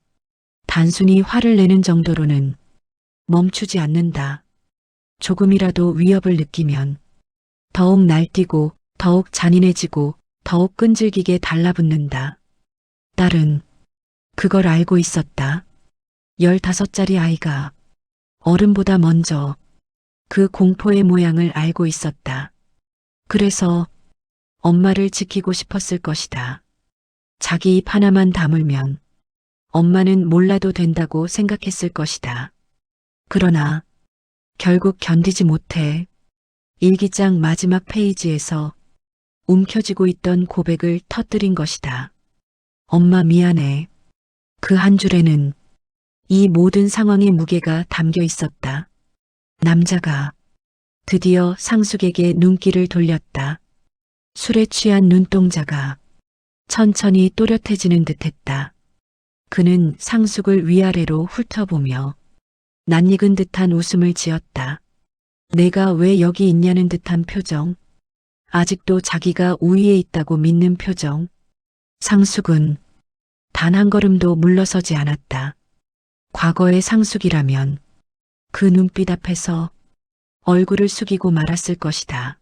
단순히 화를 내는 정도로는 멈추지 않는다. 조금이라도 위협을 느끼면 더욱 날뛰고 더욱 잔인해지고 더욱 끈질기게 달라붙는다. 딸은 그걸 알고 있었다. 15살짜리 아이가 어른보다 먼저 그 공포의 모양을 알고 있었다. 그래서 엄마를 지키고 싶었을 것이다. 자기 입 하나만 다물면 엄마는 몰라도 된다고 생각했을 것이다. 그러나 결국 견디지 못해 일기장 마지막 페이지에서 움켜쥐고 있던 고백을 터뜨린 것이다. 엄마 미안해. 그 한 줄에는 이 모든 상황의 무게가 담겨 있었다. 남자가 드디어 상숙에게 눈길을 돌렸다. 술에 취한 눈동자가 천천히 또렷해지는 듯했다. 그는 상숙을 위아래로 훑어보며 낯익은 듯한 웃음을 지었다. 내가 왜 여기 있냐는 듯한 표정. 아직도 자기가 우위에 있다고 믿는 표정. 상숙은 단 한 걸음도 물러서지 않았다. 과거의 상숙이라면 그 눈빛 앞에서 얼굴을 숙이고 말았을 것이다.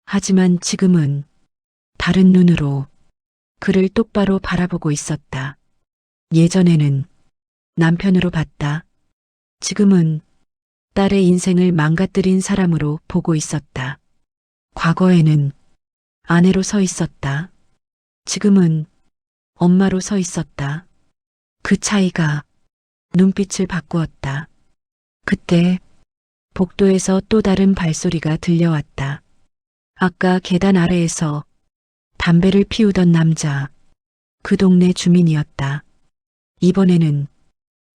하지만 지금은 다른 눈으로 그를 똑바로 바라보고 있었다. 예전에는 남편으로 봤다. 지금은 딸의 인생을 망가뜨린 사람으로 보고 있었다. 과거에는 아내로 서 있었다. 지금은 엄마로 서 있었다. 그 차이가 눈빛을 바꾸었다. 그때 복도에서 또 다른 발소리가 들려왔다. 아까 계단 아래에서 담배를 피우던 남자, 그 동네 주민이었다. 이번에는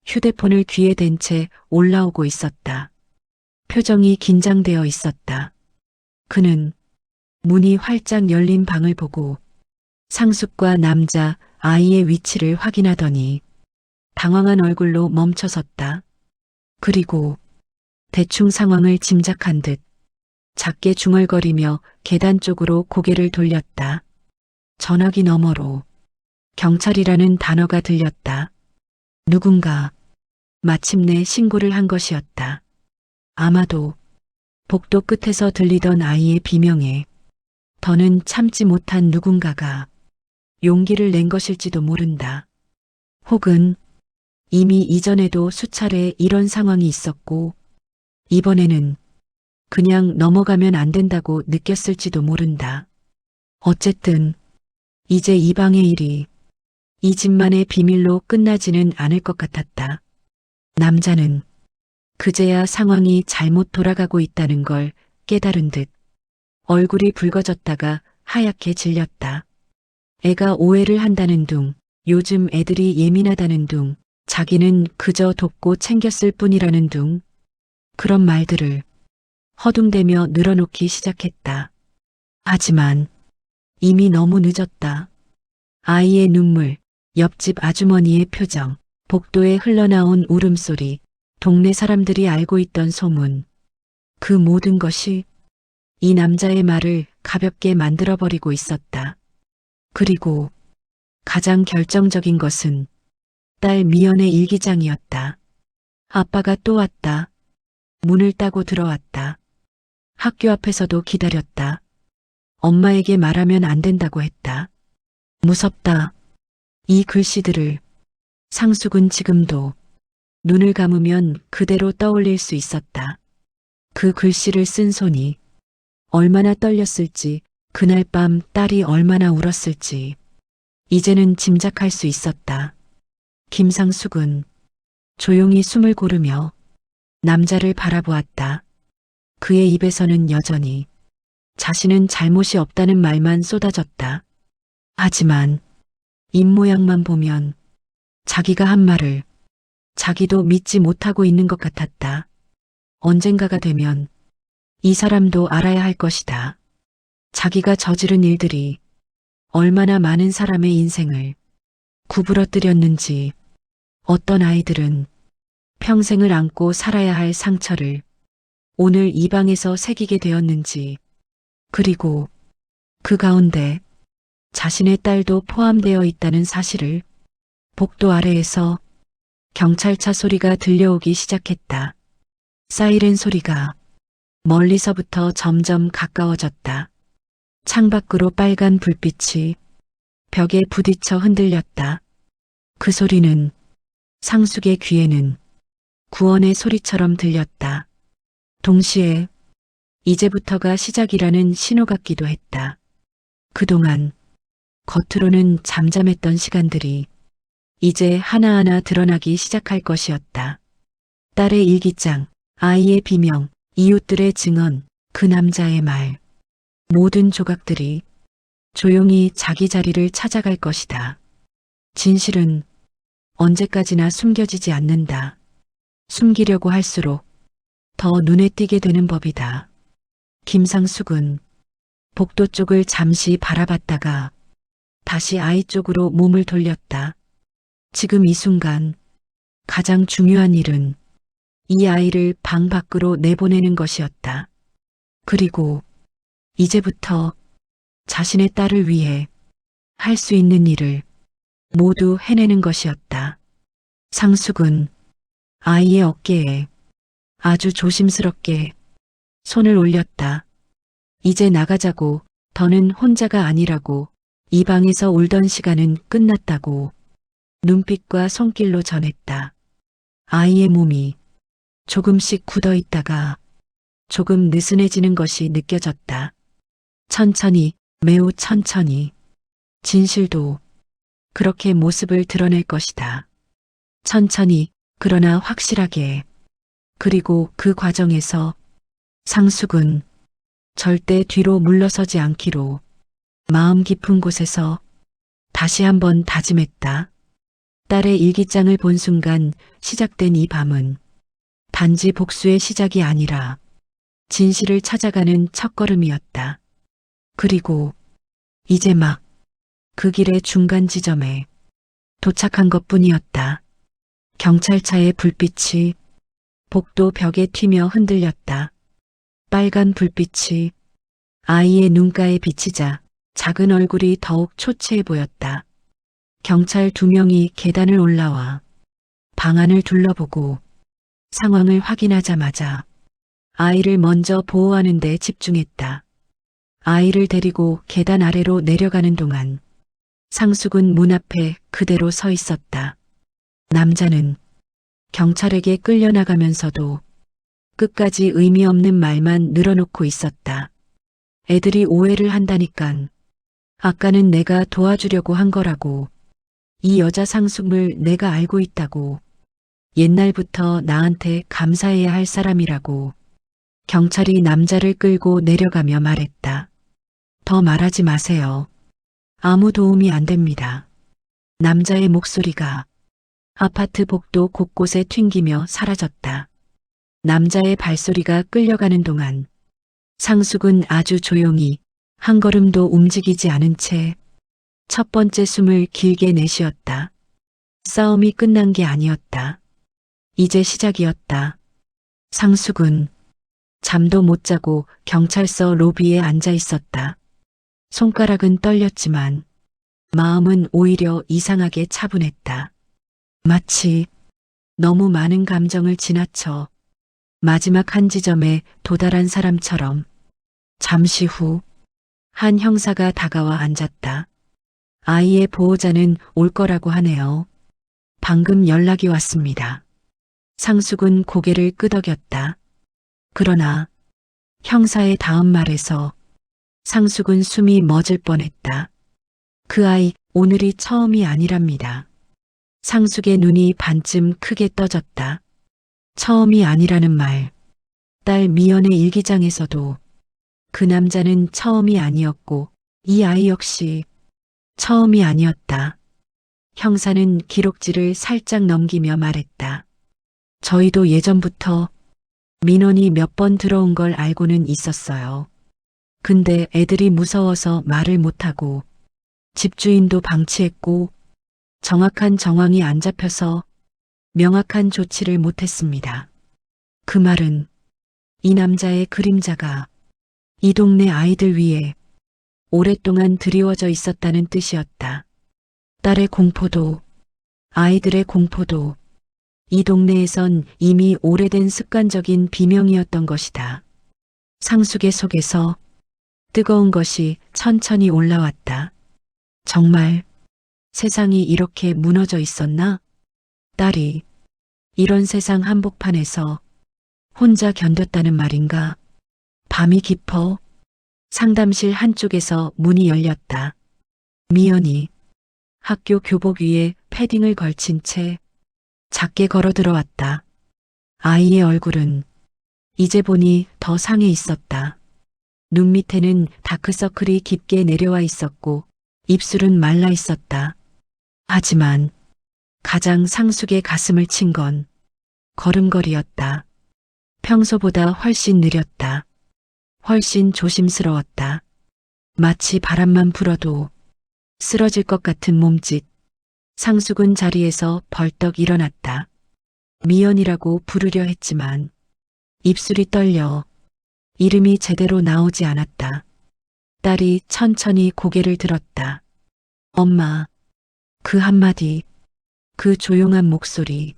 휴대폰을 귀에 댄 채 올라오고 있었다. 표정이 긴장되어 있었다. 그는 문이 활짝 열린 방을 보고 상숙과 남자, 아이의 위치를 확인하더니 당황한 얼굴로 멈춰섰다. 그리고 대충 상황을 짐작한 듯 작게 중얼거리며 계단 쪽으로 고개를 돌렸다. 전화기 너머로 경찰이라는 단어가 들렸다. 누군가 마침내 신고를 한 것이었다. 아마도 복도 끝에서 들리던 아이의 비명에 더는 참지 못한 누군가가 용기를 낸 것일지도 모른다. 혹은 이미 이전에도 수차례 이런 상황이 있었고 이번에는 그냥 넘어가면 안 된다고 느꼈을지도 모른다. 어쨌든 이제 이 방의 일이 이 집만의 비밀로 끝나지는 않을 것 같았다. 남자는 그제야 상황이 잘못 돌아가고 있다는 걸 깨달은 듯 얼굴이 붉어졌다가 하얗게 질렸다. 애가 오해를 한다는 둥, 요즘 애들이 예민하다는 둥, 자기는 그저 돕고 챙겼을 뿐이라는 둥, 그런 말들을 허둥대며 늘어놓기 시작했다. 하지만 이미 너무 늦었다. 아이의 눈물, 옆집 아주머니의 표정, 복도에 흘러나온 울음소리, 동네 사람들이 알고 있던 소문, 그 모든 것이 이 남자의 말을 가볍게 만들어버리고 있었다. 그리고 가장 결정적인 것은 딸 미연의 일기장이었다. 아빠가 또 왔다. 문을 따고 들어왔다. 학교 앞에서도 기다렸다. 엄마에게 말하면 안 된다고 했다. 무섭다. 이 글씨들을 상숙은 지금도 눈을 감으면 그대로 떠올릴 수 있었다. 그 글씨를 쓴 손이 얼마나 떨렸을지, 그날 밤 딸이 얼마나 울었을지 이제는 짐작할 수 있었다. 김상숙은 조용히 숨을 고르며 남자를 바라보았다. 그의 입에서는 여전히 자신은 잘못이 없다는 말만 쏟아졌다. 하지만 입모양만 보면 자기가 한 말을 자기도 믿지 못하고 있는 것 같았다. 언젠가가 되면 이 사람도 알아야 할 것이다. 자기가 저지른 일들이 얼마나 많은 사람의 인생을 구부러뜨렸는지, 어떤 아이들은 평생을 안고 살아야 할 상처를 오늘 이 방에서 새기게 되었는지, 그리고 그 가운데 자신의 딸도 포함되어 있다는 사실을. 복도 아래에서 경찰차 소리가 들려오기 시작했다. 사이렌 소리가 멀리서부터 점점 가까워졌다. 창밖으로 빨간 불빛이 벽에 부딪혀 흔들렸다. 그 소리는 상숙의 귀에는 구원의 소리처럼 들렸다. 동시에 이제부터가 시작이라는 신호 같기도 했다. 그동안 겉으로는 잠잠했던 시간들이 이제 하나하나 드러나기 시작할 것이었다. 딸의 일기장, 아이의 비명, 이웃들의 증언, 그 남자의 말, 모든 조각들이 조용히 자기 자리를 찾아갈 것이다. 진실은 언제까지나 숨겨지지 않는다. 숨기려고 할수록 더 눈에 띄게 되는 법이다. 김상숙은 복도 쪽을 잠시 바라봤다가 다시 아이 쪽으로 몸을 돌렸다. 지금 이 순간 가장 중요한 일은 이 아이를 방 밖으로 내보내는 것이었다. 그리고 이제부터 자신의 딸을 위해 할 수 있는 일을 모두 해내는 것이었다. 상숙은 아이의 어깨에 아주 조심스럽게 손을 올렸다. 이제 나가자고, 더는 혼자가 아니라고, 이 방에서 울던 시간은 끝났다고 눈빛과 손길로 전했다. 아이의 몸이 조금씩 굳어 있다가 조금 느슨해지는 것이 느껴졌다. 천천히, 매우 천천히, 진실도 그렇게 모습을 드러낼 것이다. 천천히, 그러나 확실하게. 그리고 그 과정에서 상숙은 절대 뒤로 물러서지 않기로 마음 깊은 곳에서 다시 한번 다짐했다. 딸의 일기장을 본 순간 시작된 이 밤은 단지 복수의 시작이 아니라 진실을 찾아가는 첫걸음이었다. 그리고 이제 막 그 길의 중간 지점에 도착한 것뿐이었다. 경찰차의 불빛이 복도 벽에 튀며 흔들렸다. 빨간 불빛이 아이의 눈가에 비치자 작은 얼굴이 더욱 초췌해 보였다. 경찰 2명이 계단을 올라와 방 안을 둘러보고 상황을 확인하자마자 아이를 먼저 보호하는 데 집중했다. 아이를 데리고 계단 아래로 내려가는 동안 상숙은 문 앞에 그대로 서 있었다. 남자는 경찰에게 끌려나가면서도 끝까지 의미 없는 말만 늘어놓고 있었다. 애들이 오해를 한다니깐. 아까는 내가 도와주려고 한 거라고. 이 여자 상숙을 내가 알고 있다고. 옛날부터 나한테 감사해야 할 사람이라고. 경찰이 남자를 끌고 내려가며 말했다. 더 말하지 마세요. 아무 도움이 안 됩니다. 남자의 목소리가 아파트 복도 곳곳에 튕기며 사라졌다. 남자의 발소리가 끌려가는 동안 상숙은 아주 조용히 한 걸음도 움직이지 않은 채 첫 번째 숨을 길게 내쉬었다. 싸움이 끝난 게 아니었다. 이제 시작이었다. 상숙은 잠도 못 자고 경찰서 로비에 앉아 있었다. 손가락은 떨렸지만 마음은 오히려 이상하게 차분했다. 마치 너무 많은 감정을 지나쳐 마지막 한 지점에 도달한 사람처럼. 잠시 후 한 형사가 다가와 앉았다. 아이의 보호자는 올 거라고 하네요. 방금 연락이 왔습니다. 상숙은 고개를 끄덕였다. 그러나 형사의 다음 말에서 상숙은 숨이 멎을 뻔했다. 그 아이 오늘이 처음이 아니랍니다. 상숙의 눈이 반쯤 크게 떠졌다. 처음이 아니라는 말. 딸 미연의 일기장에서도 그 남자는 처음이 아니었고 이 아이 역시 처음이 아니었다. 형사는 기록지를 살짝 넘기며 말했다. 저희도 예전부터 민원이 몇 번 들어온 걸 알고는 있었어요. 근데 애들이 무서워서 말을 못하고 집주인도 방치했고 정확한 정황이 안 잡혀서 명확한 조치를 못했습니다. 그 말은 이 남자의 그림자가 이 동네 아이들 위에 오랫동안 드리워져 있었다는 뜻이었다. 딸의 공포도 아이들의 공포도 이 동네에선 이미 오래된 습관적인 비명이었던 것이다. 상숙의 속에서 뜨거운 것이 천천히 올라왔다. 정말 세상이 이렇게 무너져 있었나? 딸이 이런 세상 한복판에서 혼자 견뎠다는 말인가? 밤이 깊어 상담실 한쪽에서 문이 열렸다. 미연이 학교 교복 위에 패딩을 걸친 채 작게 걸어 들어왔다. 아이의 얼굴은 이제 보니 더 상해 있었다. 눈 밑에는 다크서클이 깊게 내려와 있었고 입술은 말라 있었다. 하지만 가장 상숙의 가슴을 친 건 걸음걸이였다. 평소보다 훨씬 느렸다. 훨씬 조심스러웠다. 마치 바람만 불어도 쓰러질 것 같은 몸짓. 상숙은 자리에서 벌떡 일어났다. 미연이라고 부르려 했지만 입술이 떨려 이름이 제대로 나오지 않았다. 딸이 천천히 고개를 들었다. 엄마. 그 한마디, 그 조용한 목소리,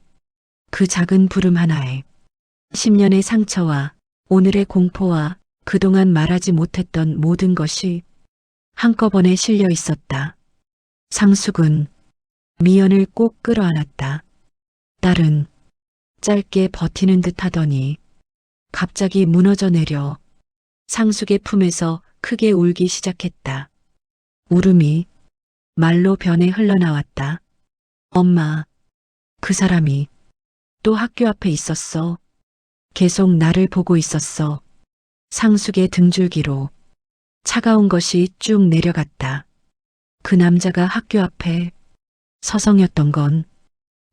그 작은 부름 하나에 10년의 상처와 오늘의 공포와 그동안 말하지 못했던 모든 것이 한꺼번에 실려 있었다. 상숙은 미연을 꼭 끌어안았다. 딸은 짧게 버티는 듯 하더니 갑자기 무너져 내려 상숙의 품에서 크게 울기 시작했다. 울음이 말로 변해 흘러나왔다. 엄마, 그 사람이 또 학교 앞에 있었어. 계속 나를 보고 있었어. 상숙의 등줄기로 차가운 것이 쭉 내려갔다. 그 남자가 학교 앞에 서성였던 건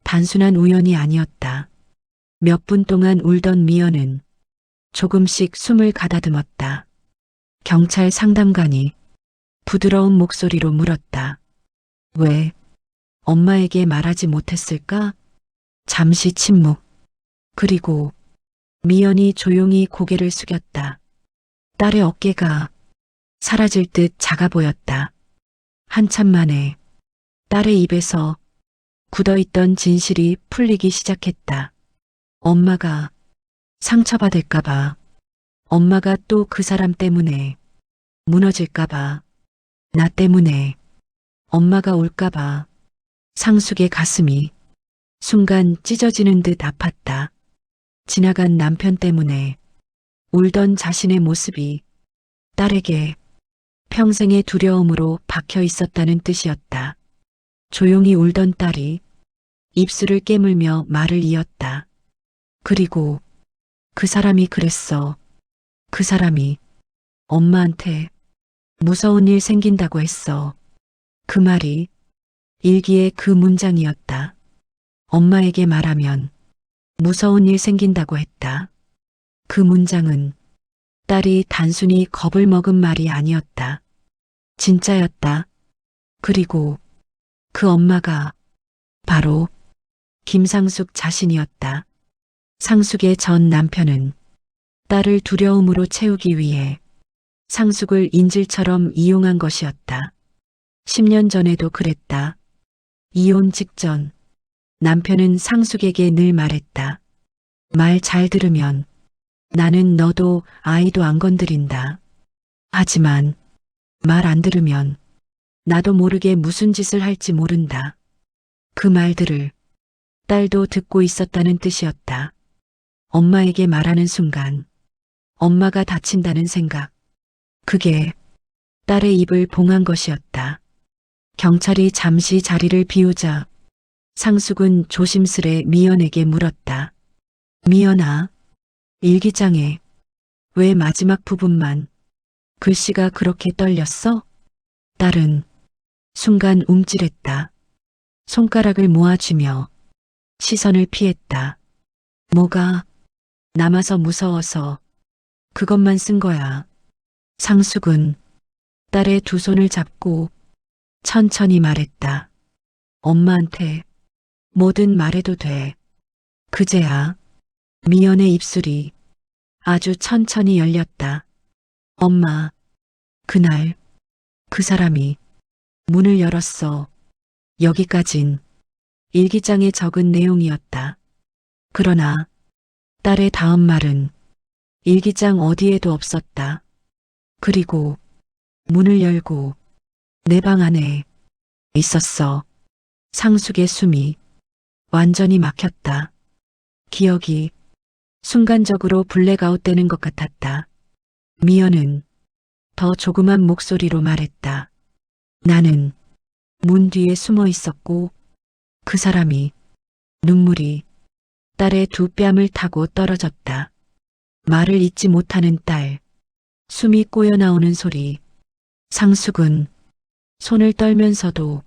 단순한 우연이 아니었다. 몇 분 동안 울던 미연은 조금씩 숨을 가다듬었다. 경찰 상담관이 부드러운 목소리로 물었다. 왜 엄마에게 말하지 못했을까? 잠시 침묵. 그리고 미연이 조용히 고개를 숙였다. 딸의 어깨가 사라질 듯 작아 보였다. 한참 만에 딸의 입에서 굳어있던 진실이 풀리기 시작했다. 엄마가 상처받을까봐, 엄마가 또 그 사람 때문에 무너질까봐, 나 때문에 엄마가 울까봐. 상숙의 가슴이 순간 찢어지는 듯 아팠다. 지나간 남편 때문에 울던 자신의 모습이 딸에게 평생의 두려움으로 박혀 있었다는 뜻이었다. 조용히 울던 딸이 입술을 깨물며 말을 이었다. 그리고 그 사람이 그랬어. 그 사람이 엄마한테 무서운 일 생긴다고 했어. 그 말이 일기의 그 문장이었다. 엄마에게 말하면 무서운 일 생긴다고 했다. 그 문장은 딸이 단순히 겁을 먹은 말이 아니었다. 진짜였다. 그리고 그 엄마가 바로 김상숙 자신이었다. 상숙의 전 남편은 딸을 두려움으로 채우기 위해 상숙을 인질처럼 이용한 것이었다. 10년 전에도 그랬다. 이혼 직전 남편은 상숙에게 늘 말했다. 말 잘 들으면 나는 너도 아이도 안 건드린다. 하지만 말 안 들으면 나도 모르게 무슨 짓을 할지 모른다. 그 말들을 딸도 듣고 있었다는 뜻이었다. 엄마에게 말하는 순간 엄마가 다친다는 생각. 그게 딸의 입을 봉한 것이었다. 경찰이 잠시 자리를 비우자 상숙은 조심스레 미연에게 물었다. 미연아, 일기장에 왜 마지막 부분만 글씨가 그렇게 떨렸어? 딸은 순간 움찔했다. 손가락을 모아쥐며 시선을 피했다. 뭐가 남아서 무서워서 그것만 쓴 거야. 상숙은 딸의 두 손을 잡고 천천히 말했다. 엄마한테 뭐든 말해도 돼. 그제야 미연의 입술이 아주 천천히 열렸다. 엄마, 그날 그 사람이 문을 열었어. 여기까진 일기장에 적은 내용이었다. 그러나 딸의 다음 말은 일기장 어디에도 없었다. 그리고 문을 열고 내 방 안에 있었어. 상숙의 숨이 완전히 막혔다. 기억이 순간적으로 블랙아웃되는 것 같았다. 미연은 더 조그만 목소리로 말했다. 나는 문 뒤에 숨어 있었고 그 사람이 눈물이 딸의 두 뺨을 타고 떨어졌다. 말을 잇지 못하는 딸, 숨이 꼬여 나오는 소리. 상숙은 손을 떨면서도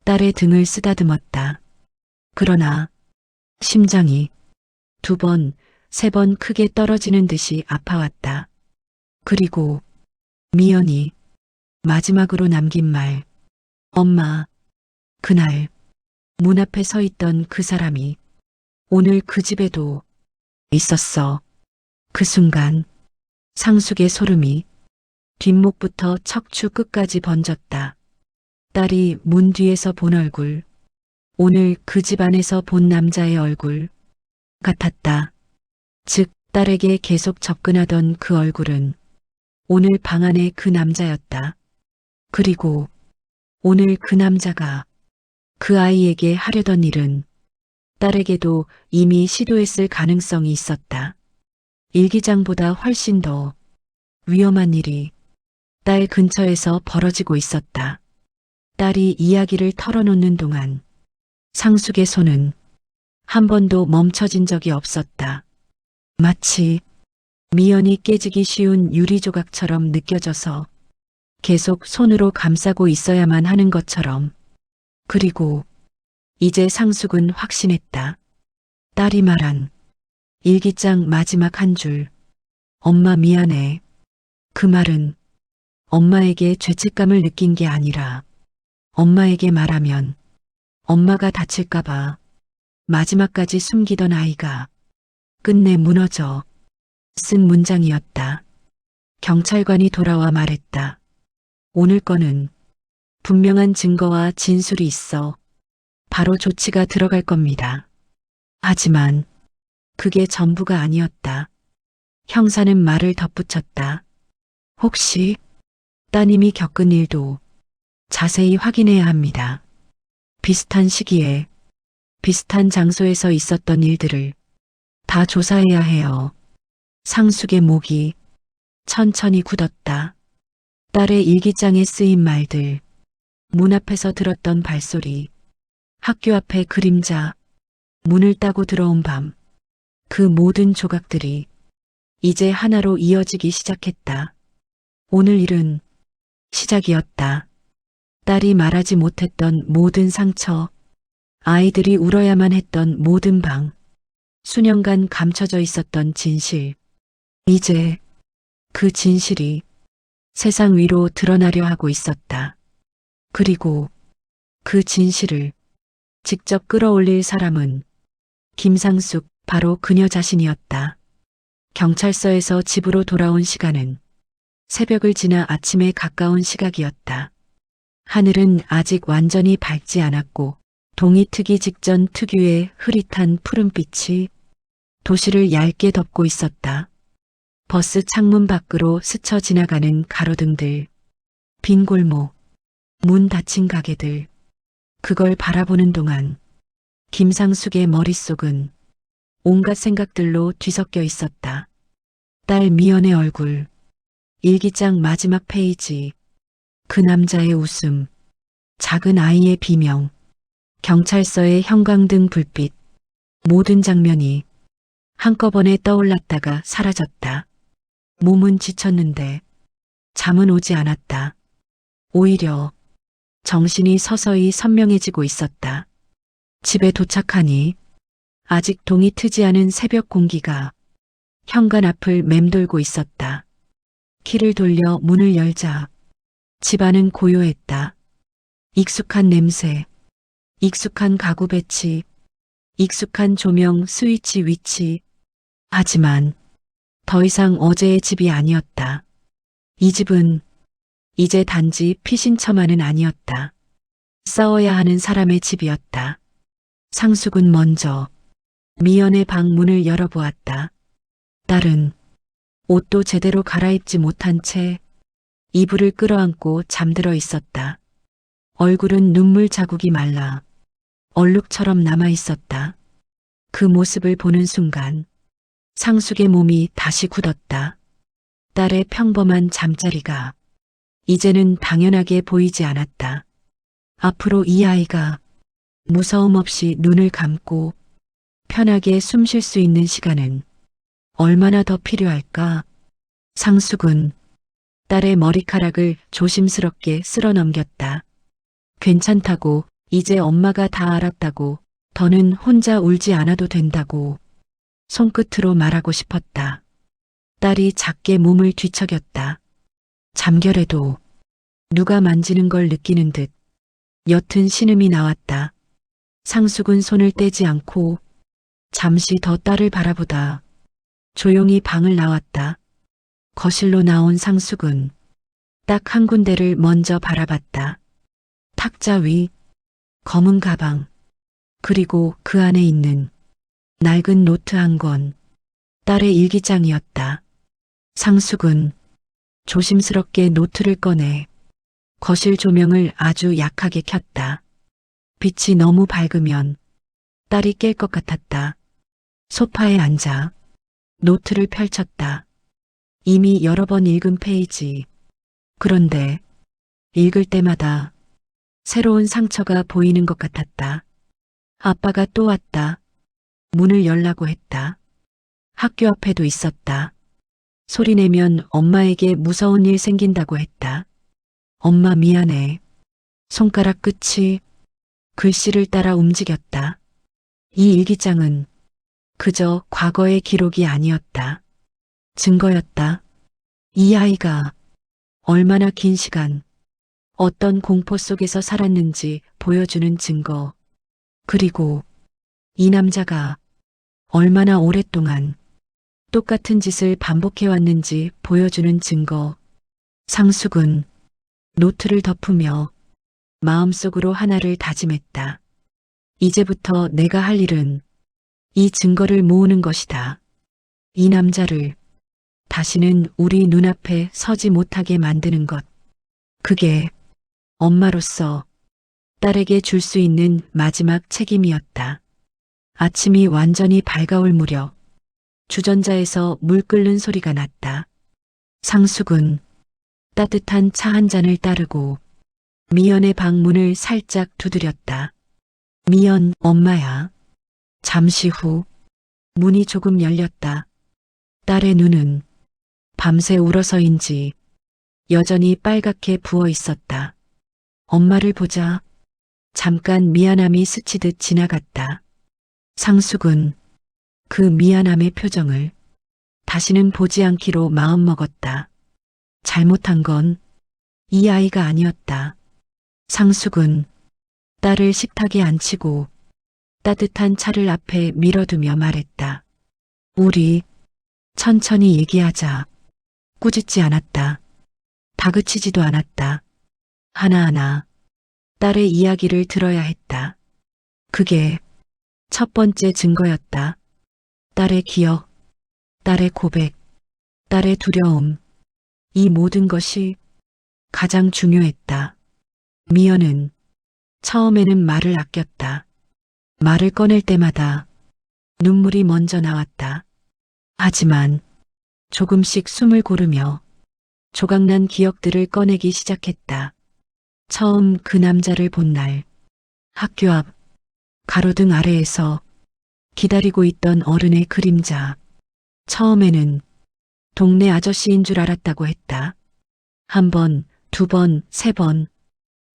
딸의 등을 쓰다듬었다. 그러나 심장이 두 번, 세 번 크게 떨어지는 듯이 아파왔다. 그리고 미연이 마지막으로 남긴 말. 엄마, 그날 문 앞에 서 있던 그 사람이 오늘 그 집에도 있었어. 그 순간 상숙의 소름이 뒷목부터 척추 끝까지 번졌다. 딸이 문 뒤에서 본 얼굴, 오늘 그 집 안에서 본 남자의 얼굴 같았다. 즉, 딸에게 계속 접근하던 그 얼굴은 오늘 방 안의 그 남자였다. 그리고 오늘 그 남자가 그 아이에게 하려던 일은 딸에게도 이미 시도했을 가능성이 있었다. 일기장보다 훨씬 더 위험한 일이 딸 근처에서 벌어지고 있었다. 딸이 이야기를 털어놓는 동안 상숙의 손은 한 번도 멈춰진 적이 없었다. 마치 미연이 깨지기 쉬운 유리 조각처럼 느껴져서 계속 손으로 감싸고 있어야만 하는 것처럼. 그리고 이제 상숙은 확신했다. 딸이 말한 일기장 마지막 한 줄, 엄마 미안해. 그 말은 엄마에게 죄책감을 느낀 게 아니라 엄마에게 말하면 엄마가 다칠까봐 마지막까지 숨기던 아이가 끝내 무너져 쓴 문장이었다. 경찰관이 돌아와 말했다. 오늘 건은 분명한 증거와 진술이 있어 바로 조치가 들어갈 겁니다. 하지만 그게 전부가 아니었다. 형사는 말을 덧붙였다. 혹시 따님이 겪은 일도 자세히 확인해야 합니다. 비슷한 시기에 비슷한 장소에서 있었던 일들을 다 조사해야 해요. 상숙의 목이 천천히 굳었다. 딸의 일기장에 쓰인 말들, 문 앞에서 들었던 발소리, 학교 앞의 그림자, 문을 따고 들어온 밤, 그 모든 조각들이 이제 하나로 이어지기 시작했다. 오늘 일은 시작이었다. 딸이 말하지 못했던 모든 상처, 아이들이 울어야만 했던 모든 방, 수년간 감춰져 있었던 진실. 이제 그 진실이 세상 위로 드러나려 하고 있었다. 그리고 그 진실을 직접 끌어올릴 사람은 김상숙, 바로 그녀 자신이었다. 경찰서에서 집으로 돌아온 시간은 새벽을 지나 아침에 가까운 시각이었다. 하늘은 아직 완전히 밝지 않았고 동이 트기 직전 특유의 흐릿한 푸른빛이 도시를 얇게 덮고 있었다. 버스 창문 밖으로 스쳐 지나가는 가로등들, 빈 골목, 문 닫힌 가게들, 그걸 바라보는 동안 김상숙의 머릿속은 온갖 생각들로 뒤섞여 있었다. 딸 미연의 얼굴, 일기장 마지막 페이지, 그 남자의 웃음, 작은 아이의 비명, 경찰서의 형광등 불빛, 모든 장면이 한꺼번에 떠올랐다가 사라졌다. 몸은 지쳤는데 잠은 오지 않았다. 오히려 정신이 서서히 선명해지고 있었다. 집에 도착하니 아직 동이 트지 않은 새벽 공기가 현관 앞을 맴돌고 있었다. 키를 돌려 문을 열자 집안은 고요했다. 익숙한 냄새, 익숙한 가구 배치, 익숙한 조명 스위치 위치. 하지만 더 이상 어제의 집이 아니었다. 이 집은 이제 단지 피신처만은 아니었다. 싸워야 하는 사람의 집이었다. 상숙은 먼저 미연의 방 문을 열어보았다. 딸은 옷도 제대로 갈아입지 못한 채 이불을 끌어안고 잠들어 있었다. 얼굴은 눈물 자국이 말라 얼룩처럼 남아 있었다. 그 모습을 보는 순간 상숙의 몸이 다시 굳었다. 딸의 평범한 잠자리가 이제는 당연하게 보이지 않았다. 앞으로 이 아이가 무서움 없이 눈을 감고 편하게 숨 쉴 수 있는 시간은 얼마나 더 필요할까? 상숙은 딸의 머리카락을 조심스럽게 쓸어 넘겼다. 괜찮다고, 이제 엄마가 다 알았다고, 더는 혼자 울지 않아도 된다고 손끝으로 말하고 싶었다. 딸이 작게 몸을 뒤척였다. 잠결에도 누가 만지는 걸 느끼는 듯 옅은 신음이 나왔다. 상숙은 손을 떼지 않고 잠시 더 딸을 바라보다 조용히 방을 나왔다. 거실로 나온 상숙은 딱 한 군데를 먼저 바라봤다. 탁자 위, 검은 가방, 그리고 그 안에 있는 낡은 노트 한 권, 딸의 일기장이었다. 상숙은 조심스럽게 노트를 꺼내 거실 조명을 아주 약하게 켰다. 빛이 너무 밝으면 딸이 깰 것 같았다. 소파에 앉아 노트를 펼쳤다. 이미 여러 번 읽은 페이지. 그런데 읽을 때마다 새로운 상처가 보이는 것 같았다. 아빠가 또 왔다. 문을 열라고 했다. 학교 앞에도 있었다. 소리내면 엄마에게 무서운 일 생긴다고 했다. 엄마 미안해. 손가락 끝이 글씨를 따라 움직였다. 이 일기장은 그저 과거의 기록이 아니었다. 증거였다. 이 아이가 얼마나 긴 시간, 어떤 공포 속에서 살았는지 보여주는 증거. 그리고 이 남자가 얼마나 오랫동안 똑같은 짓을 반복해왔는지 보여주는 증거. 상숙은 노트를 덮으며 마음속으로 하나를 다짐했다. 이제부터 내가 할 일은 이 증거를 모으는 것이다. 이 남자를 다시는 우리 눈앞에 서지 못하게 만드는 것. 그게 엄마로서 딸에게 줄 수 있는 마지막 책임이었다. 아침이 완전히 밝아올 무렵 주전자에서 물 끓는 소리가 났다. 상숙은 따뜻한 차 한 잔을 따르고 미연의 방문을 살짝 두드렸다. 미연, 엄마야. 잠시 후 문이 조금 열렸다. 딸의 눈은 밤새 울어서인지 여전히 빨갛게 부어 있었다. 엄마를 보자 잠깐 미안함이 스치듯 지나갔다. 상숙은 그 미안함의 표정을 다시는 보지 않기로 마음먹었다. 잘못한 건 이 아이가 아니었다. 상숙은 딸을 식탁에 앉히고 따뜻한 차를 앞에 밀어두며 말했다. 우리 천천히 얘기하자. 꾸짖지 않았다. 다그치지도 않았다. 하나하나 딸의 이야기를 들어야 했다. 그게 첫 번째 증거였다. 딸의 기억, 딸의 고백, 딸의 두려움. 이 모든 것이 가장 중요했다. 미연은 처음에는 말을 아꼈다. 말을 꺼낼 때마다 눈물이 먼저 나왔다. 하지만 조금씩 숨을 고르며 조각난 기억들을 꺼내기 시작했다. 처음 그 남자를 본 날, 학교 앞 가로등 아래에서 기다리고 있던 어른의 그림자. 처음에는 동네 아저씨인 줄 알았다고 했다. 한 번, 두 번, 세 번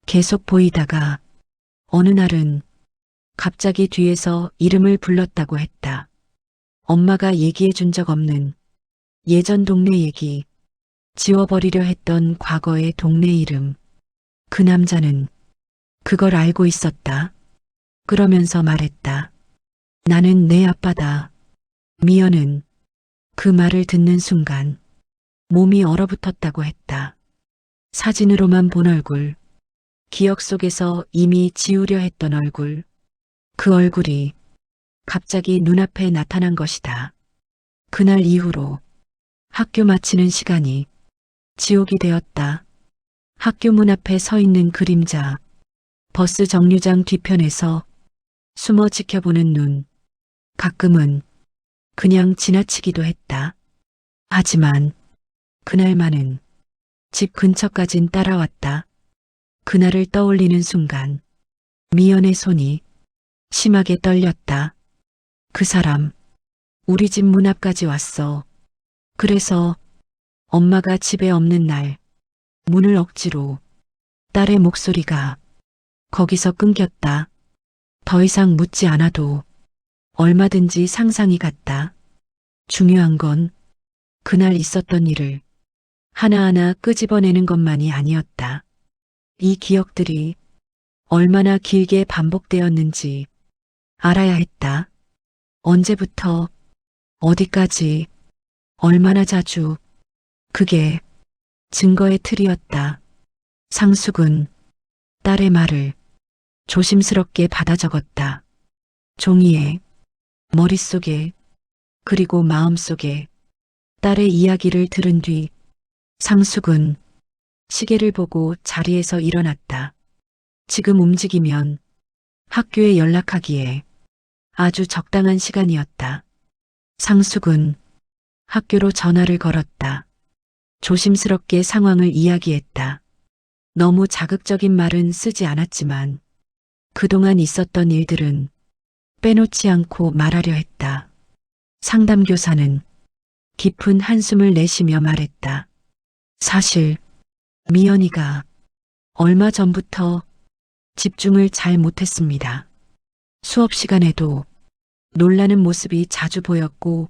계속 보이다가 어느 날은 갑자기 뒤에서 이름을 불렀다고 했다. 엄마가 얘기해 준 적 없는 예전 동네 얘기, 지워버리려 했던 과거의 동네 이름. 그 남자는 그걸 알고 있었다. 그러면서 말했다. 나는 내 아빠다. 미연은 그 말을 듣는 순간 몸이 얼어붙었다고 했다. 사진으로만 본 얼굴, 기억 속에서 이미 지우려 했던 얼굴, 그 얼굴이 갑자기 눈앞에 나타난 것이다. 그날 이후로 학교 마치는 시간이 지옥이 되었다. 학교 문 앞에 서 있는 그림자, 버스 정류장 뒤편에서 숨어 지켜보는 눈, 가끔은 그냥 지나치기도 했다. 하지만 그날만은 집 근처까진 따라왔다. 그날을 떠올리는 순간 미연의 손이 심하게 떨렸다. 그 사람 우리 집 문 앞까지 왔어. 그래서 엄마가 집에 없는 날 문을 억지로. 딸의 목소리가 거기서 끊겼다. 더 이상 묻지 않아도 얼마든지 상상이 갔다. 중요한 건 그날 있었던 일을 하나하나 끄집어내는 것만이 아니었다. 이 기억들이 얼마나 길게 반복되었는지 알아야 했다. 언제부터, 어디까지, 얼마나 자주. 그게 증거의 틀이었다. 상숙은 딸의 말을 조심스럽게 받아 적었다. 종이에, 머릿속에, 그리고 마음속에. 딸의 이야기를 들은 뒤 상숙은 시계를 보고 자리에서 일어났다. 지금 움직이면 학교에 연락하기에 아주 적당한 시간이었다. 상숙은 학교로 전화를 걸었다. 조심스럽게 상황을 이야기했다. 너무 자극적인 말은 쓰지 않았지만 그동안 있었던 일들은 빼놓지 않고 말하려 했다. 상담교사는 깊은 한숨을 내쉬며 말했다. 사실 미연이가 얼마 전부터 집중을 잘 못했습니다. 수업 시간에도 놀라는 모습이 자주 보였고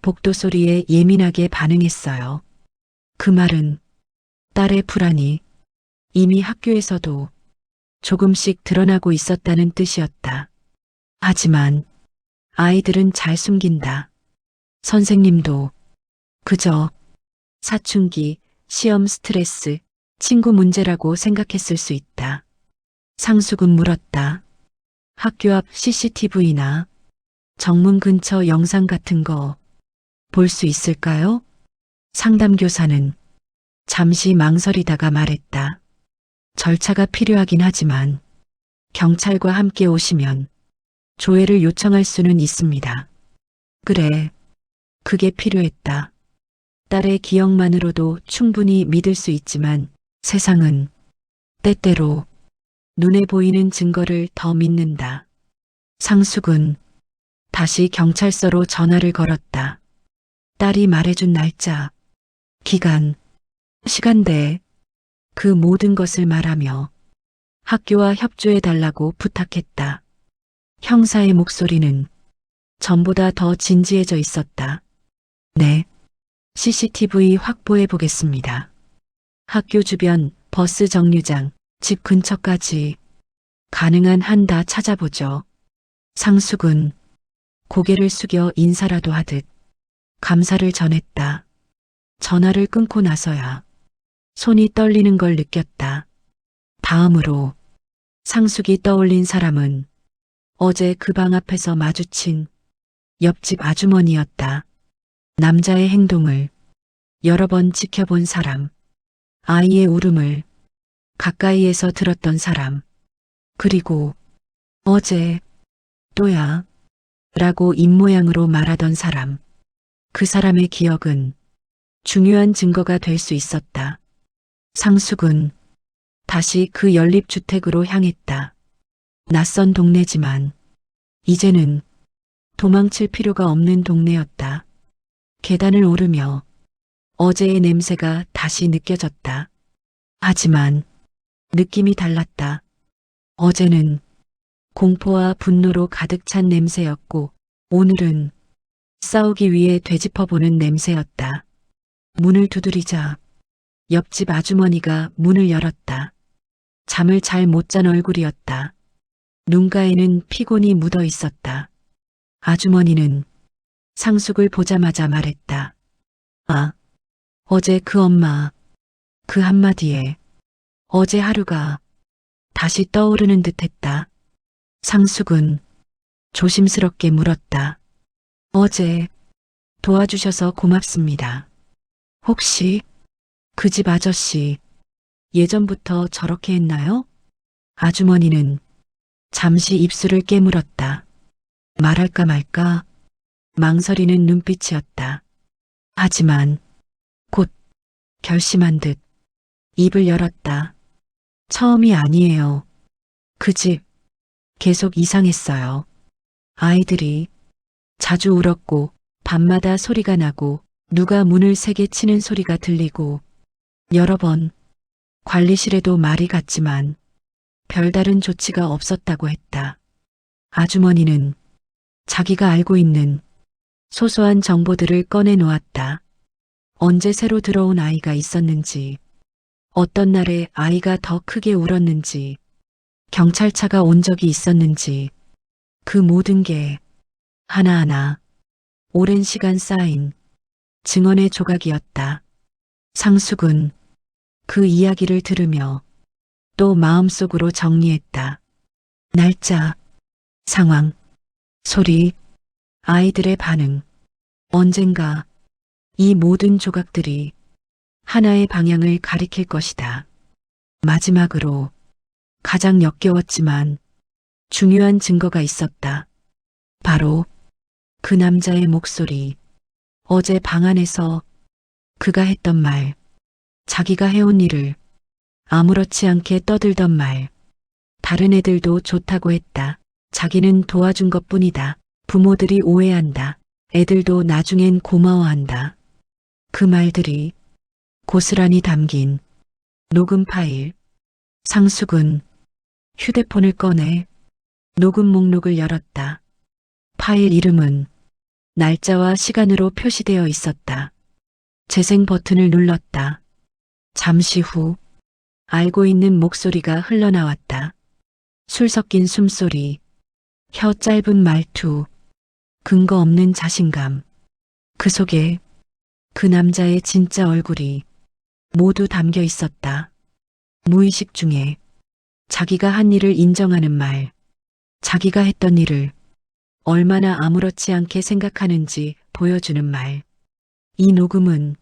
복도 소리에 예민하게 반응했어요. 그 말은 딸의 불안이 이미 학교에서도 조금씩 드러나고 있었다는 뜻이었다. 하지만 아이들은 잘 숨긴다. 선생님도 그저 사춘기, 시험 스트레스, 친구 문제라고 생각했을 수 있다. 상숙은 물었다. 학교 앞 CCTV나 정문 근처 영상 같은 거 볼 수 있을까요? 상담교사는 잠시 망설이다가 말했다. 절차가 필요하긴 하지만 경찰과 함께 오시면 조회를 요청할 수는 있습니다. 그래, 그게 필요했다. 딸의 기억만으로도 충분히 믿을 수 있지만 세상은 때때로 눈에 보이는 증거를 더 믿는다. 상숙은 다시 경찰서로 전화를 걸었다. 딸이 말해준 날짜, 기간, 시간대, 그 모든 것을 말하며 학교와 협조해달라고 부탁했다. 형사의 목소리는 전보다 더 진지해져 있었다. 네, CCTV 확보해 보겠습니다. 학교 주변, 버스 정류장, 집 근처까지 가능한 한 다 찾아보죠. 상숙은 고개를 숙여 인사라도 하듯 감사를 전했다. 전화를 끊고 나서야 손이 떨리는 걸 느꼈다. 다음으로 상숙이 떠올린 사람은 어제 그 방 앞에서 마주친 옆집 아주머니였다. 남자의 행동을 여러 번 지켜본 사람, 아이의 울음을 가까이에서 들었던 사람, 그리고 어제 또야 라고 입모양으로 말하던 사람. 그 사람의 기억은 중요한 증거가 될 수 있었다. 상숙은 다시 그 연립주택으로 향했다. 낯선 동네지만 이제는 도망칠 필요가 없는 동네였다. 계단을 오르며 어제의 냄새가 다시 느껴졌다. 하지만 느낌이 달랐다. 어제는 공포와 분노로 가득 찬 냄새였고 오늘은 싸우기 위해 되짚어보는 냄새였다. 문을 두드리자 옆집 아주머니가 문을 열었다. 잠을 잘 못 잔 얼굴이었다. 눈가에는 피곤이 묻어 있었다. 아주머니는 상숙을 보자마자 말했다. 아, 어제 그 엄마, 그 한마디에 어제 하루가 다시 떠오르는 듯했다. 상숙은 조심스럽게 물었다. 어제 도와주셔서 고맙습니다. 혹시 그 집 아저씨 예전부터 저렇게 했나요? 아주머니는 잠시 입술을 깨물었다. 말할까 말까 망설이는 눈빛이었다. 하지만 곧 결심한 듯 입을 열었다. 처음이 아니에요. 그 집 계속 이상했어요. 아이들이 자주 울었고 밤마다 소리가 나고 누가 문을 세게 치는 소리가 들리고 여러 번 관리실에도 말이 갔지만 별다른 조치가 없었다고 했다. 아주머니는 자기가 알고 있는 소소한 정보들을 꺼내 놓았다. 언제 새로 들어온 아이가 있었는지, 어떤 날에 아이가 더 크게 울었는지, 경찰차가 온 적이 있었는지 그 모든 게 하나하나 오랜 시간 쌓인 증언의 조각이었다. 상숙은 그 이야기를 들으며 또 마음속으로 정리했다. 날짜, 상황, 소리, 아이들의 반응. 언젠가 이 모든 조각들이 하나의 방향을 가리킬 것이다. 마지막으로 가장 역겨웠지만 중요한 증거가 있었다. 바로 그 남자의 목소리. 어제 방 안에서 그가 했던 말, 자기가 해온 일을 아무렇지 않게 떠들던 말, 다른 애들도 좋다고 했다. 자기는 도와준 것뿐이다. 부모들이 오해한다. 애들도 나중엔 고마워한다. 그 말들이 고스란히 담긴 녹음 파일. 상숙은 휴대폰을 꺼내 녹음 목록을 열었다. 파일 이름은 날짜와 시간으로 표시되어 있었다. 재생 버튼을 눌렀다. 잠시 후 알고 있는 목소리가 흘러나왔다. 술 섞인 숨소리, 혀 짧은 말투, 근거 없는 자신감. 그 속에 그 남자의 진짜 얼굴이 모두 담겨 있었다. 무의식 중에 자기가 한 일을 인정하는 말, 자기가 했던 일을 얼마나 아무렇지 않게 생각하는지 보여주는 말. 이 녹음은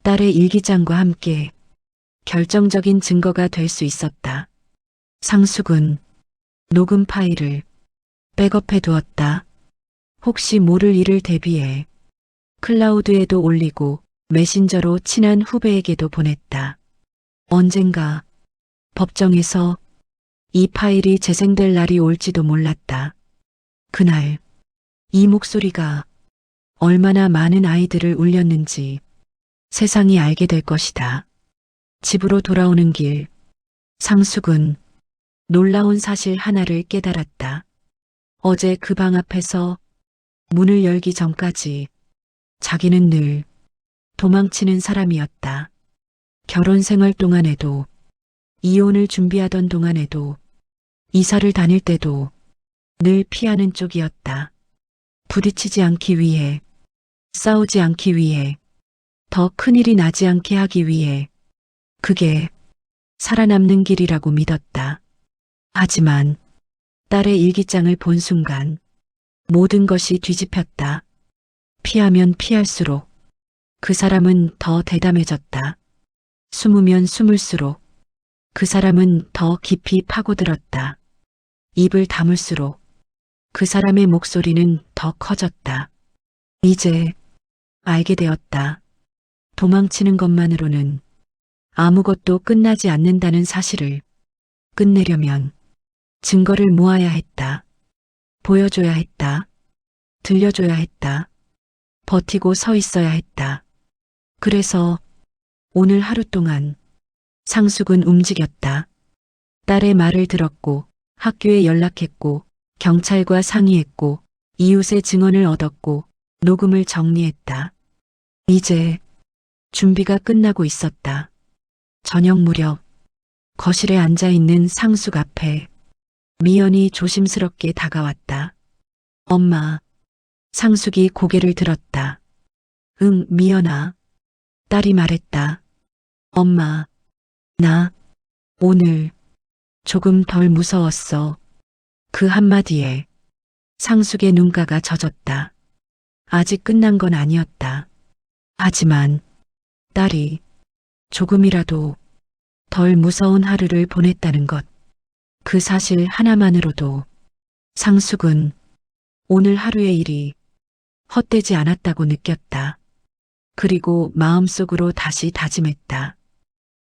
딸의 일기장과 함께 결정적인 증거가 될 수 있었다. 상숙은 녹음 파일을 백업해 두었다. 혹시 모를 일을 대비해 클라우드에도 올리고 메신저로 친한 후배에게도 보냈다. 언젠가 법정에서 이 파일이 재생될 날이 올지도 몰랐다. 그날 이 목소리가 얼마나 많은 아이들을 울렸는지 세상이 알게 될 것이다. 집으로 돌아오는 길, 상숙은 놀라운 사실 하나를 깨달았다. 어제 그 방 앞에서 문을 열기 전까지 자기는 늘 도망치는 사람이었다. 결혼 생활 동안에도, 이혼을 준비하던 동안에도, 이사를 다닐 때도 늘 피하는 쪽이었다. 부딪히지 않기 위해, 싸우지 않기 위해, 더 큰일이 나지 않게 하기 위해, 그게 살아남는 길이라고 믿었다. 하지만 딸의 일기장을 본 순간 모든 것이 뒤집혔다. 피하면 피할수록 그 사람은 더 대담해졌다. 숨으면 숨을수록 그 사람은 더 깊이 파고들었다. 입을 다물수록 그 사람의 목소리는 더 커졌다. 이제 알게 되었다. 도망치는 것만으로는 아무것도 끝나지 않는다는 사실을. 끝내려면 증거를 모아야 했다. 보여줘야 했다. 들려줘야 했다. 버티고 서 있어야 했다. 그래서 오늘 하루 동안 상숙은 움직였다. 딸의 말을 들었고, 학교에 연락했고, 경찰과 상의했고, 이웃의 증언을 얻었고, 녹음을 정리했다. 이제 준비가 끝나고 있었다. 저녁 무렵 거실에 앉아 있는 상숙 앞에 미연이 조심스럽게 다가왔다. 엄마. 상숙이 고개를 들었다. 응, 미연아. 딸이 말했다. 엄마, 나 오늘 조금 덜 무서웠어. 그 한마디에 상숙의 눈가가 젖었다. 아직 끝난 건 아니었다. 하지만 딸이 조금이라도 덜 무서운 하루를 보냈다는 것, 그 사실 하나만으로도 상숙은 오늘 하루의 일이 헛되지 않았다고 느꼈다. 그리고 마음속으로 다시 다짐했다.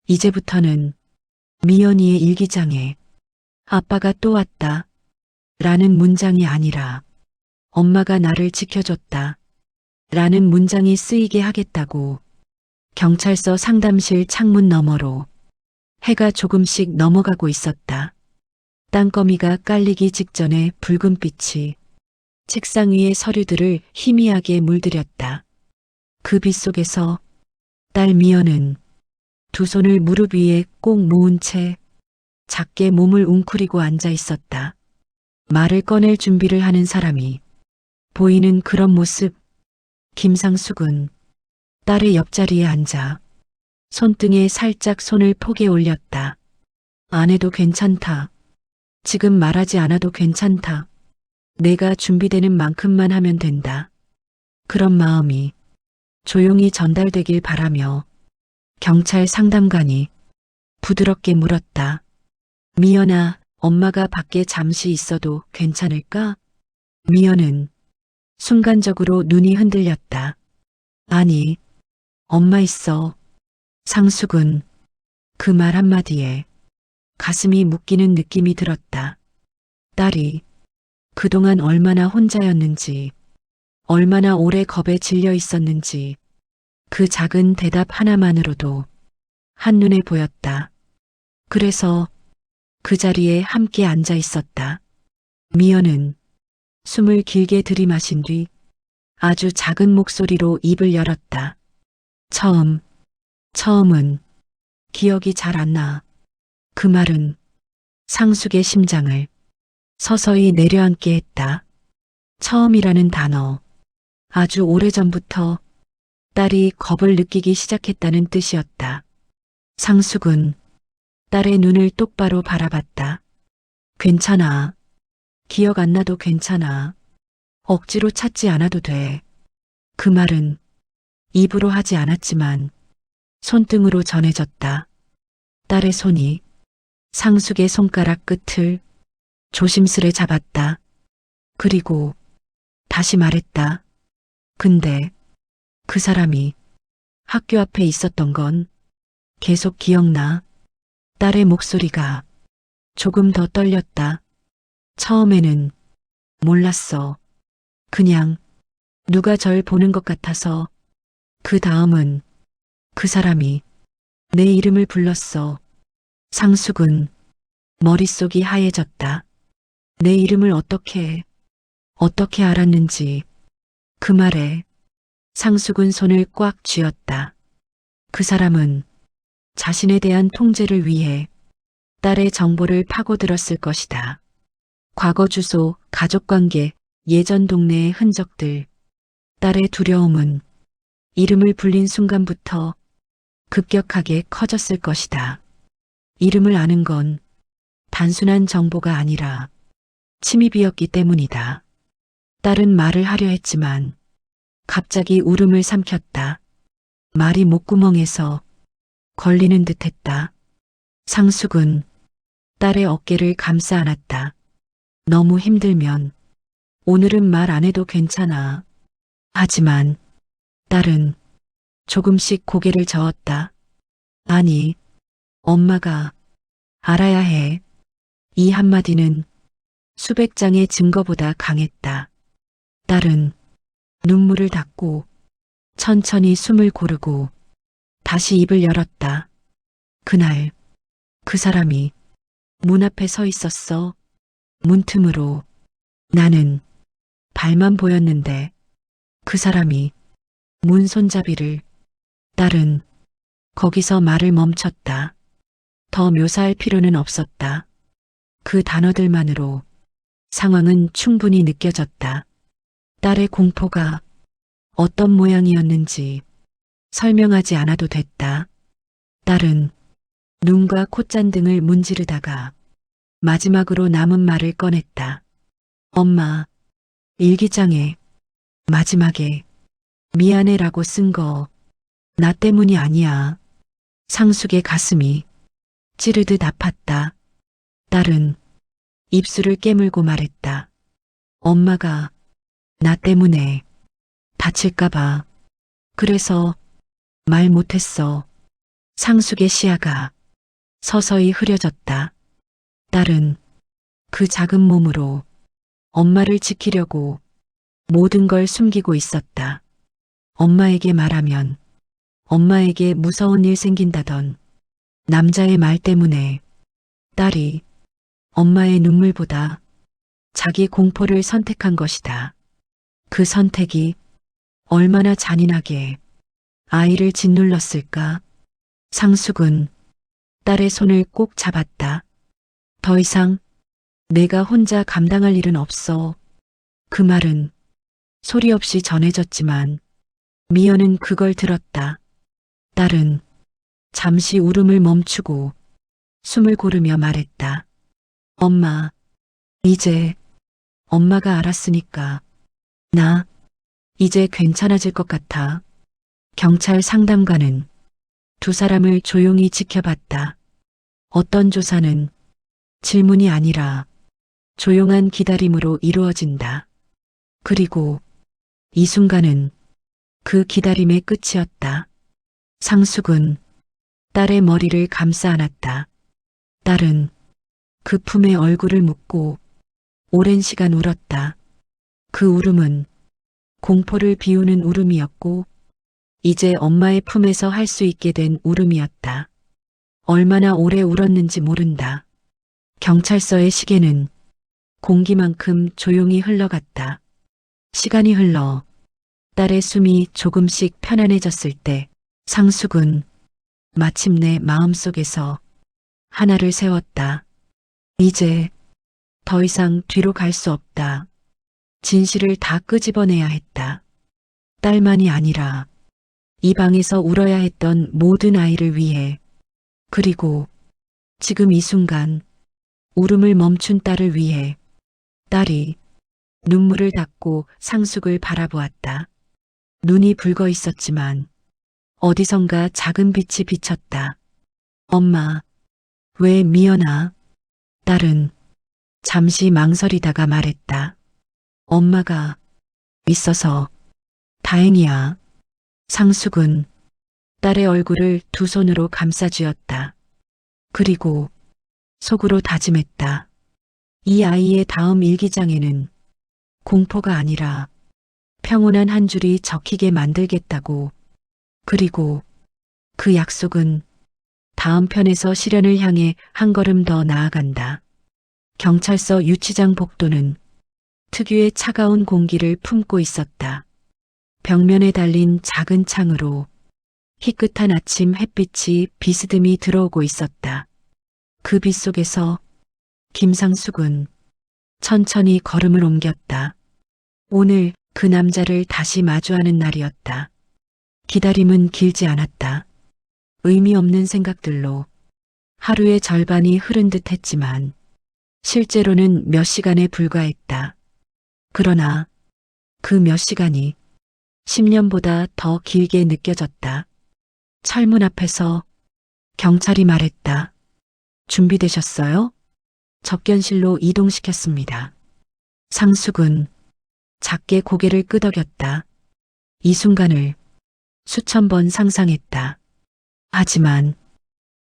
이제부터는 미연이의 일기장에 아빠가 또 왔다 라는 문장이 아니라 엄마가 나를 지켜줬다 라는 문장이 쓰이게 하겠다고. 경찰서 상담실 창문 너머로 해가 조금씩 넘어가고 있었다. 땅거미가 깔리기 직전에 붉은 빛이 책상 위의 서류들을 희미하게 물들였다. 그 빛 속에서 딸 미연은 두 손을 무릎 위에 꼭 모은 채 작게 몸을 웅크리고 앉아 있었다. 말을 꺼낼 준비를 하는 사람이 보이는 그런 모습. 김상숙은 딸의 옆자리에 앉아 손등에 살짝 손을 포개 올렸다. 안 해도 괜찮다. 지금 말하지 않아도 괜찮다. 내가 준비되는 만큼만 하면 된다. 그런 마음이 조용히 전달되길 바라며 경찰 상담관이 부드럽게 물었다. 미연아, 엄마가 밖에 잠시 있어도 괜찮을까? 미연은 순간적으로 눈이 흔들렸다. 아니, 엄마 있어. 상숙은 그 말 한마디에 가슴이 묶이는 느낌이 들었다. 딸이 그동안 얼마나 혼자였는지, 얼마나 오래 겁에 질려 있었는지 그 작은 대답 하나만으로도 한눈에 보였다. 그래서 그 자리에 함께 앉아 있었다. 미연은 숨을 길게 들이마신 뒤 아주 작은 목소리로 입을 열었다. 처음은 기억이 잘 안 나. 그 말은 상숙의 심장을 서서히 내려앉게 했다. 처음이라는 단어, 아주 오래전부터 딸이 겁을 느끼기 시작했다는 뜻이었다. 상숙은 딸의 눈을 똑바로 바라봤다. 괜찮아. 기억 안 나도 괜찮아. 억지로 찾지 않아도 돼. 그 말은 입으로 하지 않았지만 손등으로 전해졌다. 딸의 손이 상숙의 손가락 끝을 조심스레 잡았다. 그리고 다시 말했다. 근데 그 사람이 학교 앞에 있었던 건 계속 기억나. 딸의 목소리가 조금 더 떨렸다. 처음에는 몰랐어. 그냥 누가 절 보는 것 같아서. 그 다음은 그 사람이 내 이름을 불렀어. 상숙은 머릿속이 하얘졌다. 내 이름을 어떻게 알았는지. 그 말에 상숙은 손을 꽉 쥐었다. 그 사람은 자신에 대한 통제를 위해 딸의 정보를 파고들었을 것이다. 과거 주소, 가족관계, 예전 동네의 흔적들. 딸의 두려움은 이름을 불린 순간부터 급격하게 커졌을 것이다. 이름을 아는 건 단순한 정보가 아니라 침입이었기 때문이다. 딸은 말을 하려 했지만 갑자기 울음을 삼켰다. 말이 목구멍에서 걸리는 듯했다. 상숙은 딸의 어깨를 감싸 안았다. 너무 힘들면 오늘은 말 안 해도 괜찮아. 하지만 딸은 조금씩 고개를 저었다. 아니, 엄마가 알아야 해. 이 한마디는 수백 장의 증거보다 강했다. 딸은 눈물을 닦고 천천히 숨을 고르고 다시 입을 열었다. 그날 그 사람이 문 앞에 서 있었어. 문틈으로. 나는 발만 보였는데 그 사람이 문 손잡이를. 딸은 거기서 말을 멈췄다. 더 묘사할 필요는 없었다. 그 단어들만으로 상황은 충분히 느껴졌다. 딸의 공포가 어떤 모양이었는지 설명하지 않아도 됐다. 딸은 눈과 콧잔등을 문지르다가 마지막으로 남은 말을 꺼냈다. 엄마, 일기장에 마지막에 미안해라고 쓴 거 나 때문이 아니야. 상숙의 가슴이 찌르듯 아팠다. 딸은 입술을 깨물고 말했다. 엄마가 나 때문에 다칠까봐. 그래서 말 못했어. 상숙의 시야가 서서히 흐려졌다. 딸은 그 작은 몸으로 엄마를 지키려고 모든 걸 숨기고 있었다. 엄마에게 말하면 엄마에게 무서운 일 생긴다던 남자의 말 때문에 딸이 엄마의 눈물보다 자기 공포를 선택한 것이다. 그 선택이 얼마나 잔인하게 아이를 짓눌렀을까. 상숙은 딸의 손을 꼭 잡았다. 더 이상 내가 혼자 감당할 일은 없어. 그 말은 소리 없이 전해졌지만 미연은 그걸 들었다. 딸은 잠시 울음을 멈추고 숨을 고르며 말했다. 엄마, 이제 엄마가 알았으니까 나 이제 괜찮아질 것 같아. 경찰 상담관은 두 사람을 조용히 지켜봤다. 어떤 조사는 질문이 아니라 조용한 기다림으로 이루어진다. 그리고 이 순간은 그 기다림의 끝이었다. 상숙은 딸의 머리를 감싸 안았다. 딸은 그 품에 얼굴을 묻고 오랜 시간 울었다. 그 울음은 공포를 비우는 울음이었고 이제 엄마의 품에서 할 수 있게 된 울음이었다. 얼마나 오래 울었는지 모른다. 경찰서의 시계는 공기만큼 조용히 흘러갔다. 시간이 흘러 딸의 숨이 조금씩 편안해졌을 때 상숙은 마침내 마음속에서 하나를 세웠다. 이제 더 이상 뒤로 갈 수 없다. 진실을 다 끄집어내야 했다. 딸만이 아니라 이 방에서 울어야 했던 모든 아이를 위해, 그리고 지금 이 순간 울음을 멈춘 딸을 위해. 딸이 눈물을 닦고 상숙을 바라보았다. 눈이 붉어 있었지만 어디선가 작은 빛이 비쳤다. 엄마, 왜 미연아? 딸은 잠시 망설이다가 말했다. 엄마가 있어서 다행이야. 상숙은 딸의 얼굴을 두 손으로 감싸쥐었다. 그리고 속으로 다짐했다. 이 아이의 다음 일기장에는 공포가 아니라 평온한 한 줄이 적히게 만들겠다고. 그리고 그 약속은 다음 편에서 실현을 향해 한 걸음 더 나아간다. 경찰서 유치장 복도는 특유의 차가운 공기를 품고 있었다. 벽면에 달린 작은 창으로 희끗한 아침 햇빛이 비스듬히 들어오고 있었다. 그 빛 속에서 김상숙은 천천히 걸음을 옮겼다. 오늘 그 남자를 다시 마주하는 날이었다. 기다림은 길지 않았다. 의미 없는 생각들로 하루의 절반이 흐른 듯 했지만 실제로는 몇 시간에 불과했다. 그러나 그 몇 시간이 10년보다 더 길게 느껴졌다. 철문 앞에서 경찰이 말했다. 준비되셨어요? 접견실로 이동시켰습니다. 상숙은 작게 고개를 끄덕였다. 이 순간을 수천 번 상상했다. 하지만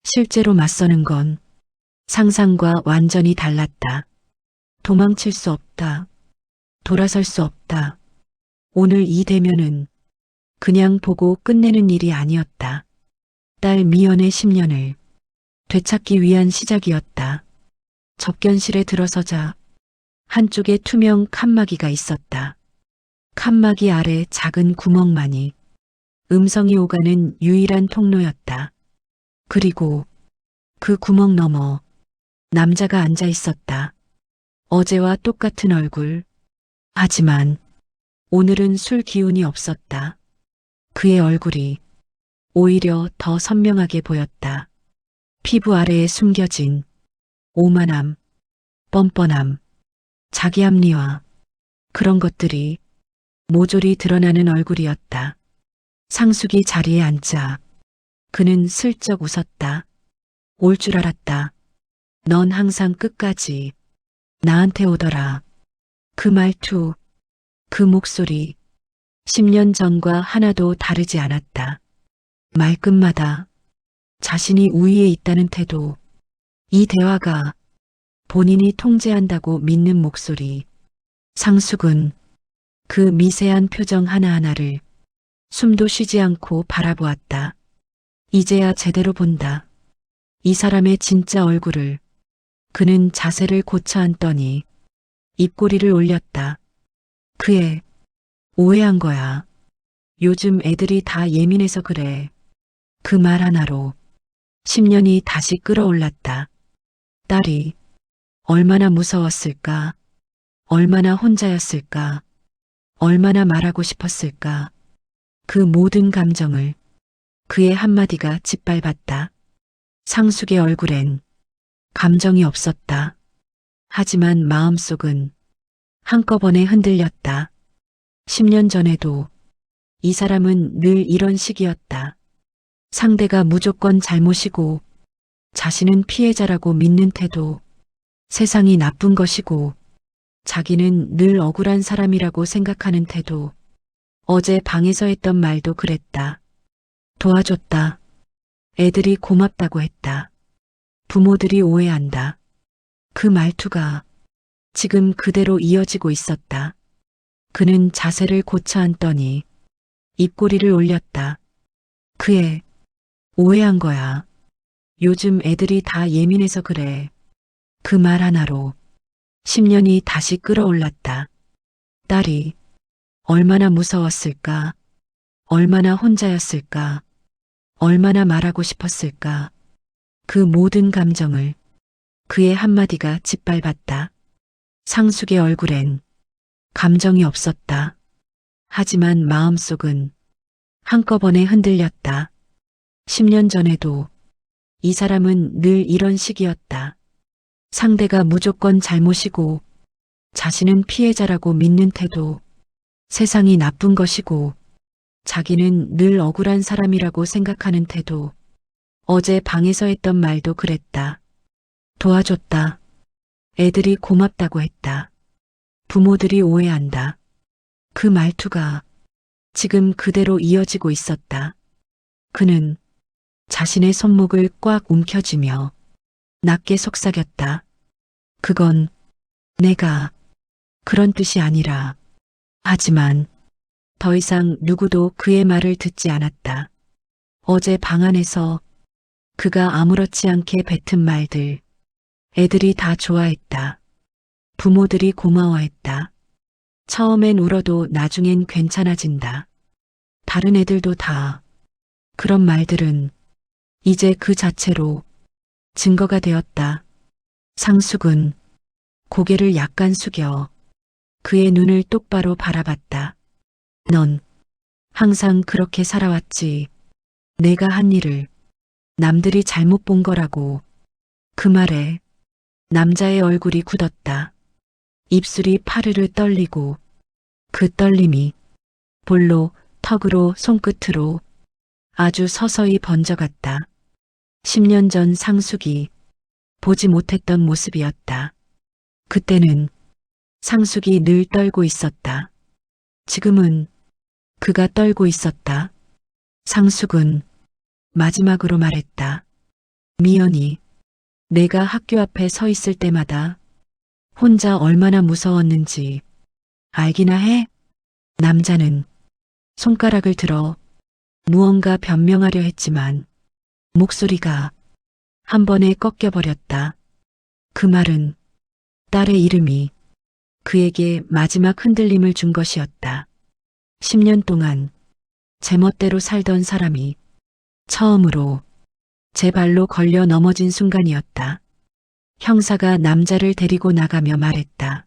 실제로 맞서는 건 상상과 완전히 달랐다. 도망칠 수 없다. 돌아설 수 없다. 오늘 이 대면은 그냥 보고 끝내는 일이 아니었다. 딸 미연의 10년을 되찾기 위한 시작이었다. 접견실에 들어서자 한쪽에 투명 칸막이가 있었다. 칸막이 아래 작은 구멍만이 음성이 오가는 유일한 통로였다. 그리고 그 구멍 너머 남자가 앉아 있었다. 어제와 똑같은 얼굴. 하지만 오늘은 술 기운이 없었다. 그의 얼굴이 오히려 더 선명하게 보였다. 피부 아래에 숨겨진 오만함, 뻔뻔함, 자기 합리화, 그런 것들이 모조리 드러나는 얼굴이었다. 상숙이 자리에 앉자 그는 슬쩍 웃었다. 올 줄 알았다. 넌 항상 끝까지 나한테 오더라. 그 말투, 그 목소리, 10년 전과 하나도 다르지 않았다. 말끝마다 자신이 우위에 있다는 태도, 이 대화가 본인이 통제한다고 믿는 목소리. 상숙은 그 미세한 표정 하나하나를 숨도 쉬지 않고 바라보았다. 이제야 제대로 본다. 이 사람의 진짜 얼굴을. 그는 자세를 고쳐 앉더니 입꼬리를 올렸다. 그애 오해한 거야. 요즘 애들이 다 예민해서 그래. 그 말 하나로 10년이 다시 끌어올랐다. 딸이 얼마나 무서웠을까? 얼마나 혼자였을까? 얼마나 말하고 싶었을까? 그 모든 감정을 그의 한마디가 짓밟았다. 상숙의 얼굴엔 감정이 없었다. 하지만 마음속은 한꺼번에 흔들렸다. 10년 전에도 이 사람은 늘 이런 식이었다. 상대가 무조건 잘못이고 자신은 피해자라고 믿는 태도, 세상이 나쁜 것이고 자기는 늘 억울한 사람이라고 생각하는 태도. 어제 방에서 했던 말도 그랬다. 도와줬다. 애들이 고맙다고 했다. 부모들이 오해한다. 그 말투가 지금 그대로 이어지고 있었다. 그는 자세를 고쳐 앉더니 입꼬리를 올렸다. 그애 오해한 거야. 요즘 애들이 다 예민해서 그래. 그 말 하나로 10년이 다시 끌어올랐다. 딸이 얼마나 무서웠을까? 얼마나 혼자였을까? 얼마나 말하고 싶었을까? 그 모든 감정을 그의 한마디가 짓밟았다. 상숙의 얼굴엔 감정이 없었다. 하지만 마음속은 한꺼번에 흔들렸다. 10년 전에도 이 사람은 늘 이런 식이었다. 상대가 무조건 잘못이고 자신은 피해자라고 믿는 태도, 세상이 나쁜 것이고 자기는 늘 억울한 사람이라고 생각하는 태도. 어제 방에서 했던 말도 그랬다. 도와줬다. 애들이 고맙다고 했다. 부모들이 오해한다. 그 말투가 지금 그대로 이어지고 있었다. 그는 자신의 손목을 꽉 움켜쥐며 낮게 속삭였다. 그건 내가 그런 뜻이 아니라. 하지만 더 이상 누구도 그의 말을 듣지 않았다. 어제 방 안에서 그가 아무렇지 않게 뱉은 말들. 애들이 다 좋아했다. 부모들이 고마워했다. 처음엔 울어도 나중엔 괜찮아진다. 다른 애들도 다. 그런 말들은 이제 그 자체로 증거가 되었다. 상숙은 고개를 약간 숙여 그의 눈을 똑바로 바라봤다. 넌 항상 그렇게 살아왔지. 내가 한 일을 남들이 잘못 본 거라고. 그 말에 남자의 얼굴이 굳었다. 입술이 파르르 떨리고 그 떨림이 볼로, 턱으로, 손끝으로 아주 서서히 번져갔다. 10년 전 상숙이 보지 못했던 모습이었다. 그때는 상숙이 늘 떨고 있었다. 지금은 그가 떨고 있었다. 상숙은 마지막으로 말했다. 미연이, 내가 학교 앞에 서 있을 때마다 혼자 얼마나 무서웠는지 알기나 해? 남자는 손가락을 들어 무언가 변명하려 했지만 목소리가 한 번에 꺾여버렸다. 그 말은 딸의 이름이 그에게 마지막 흔들림을 준 것이었다. 10년 동안 제멋대로 살던 사람이 처음으로 제 발로 걸려 넘어진 순간이었다. 형사가 남자를 데리고 나가며 말했다.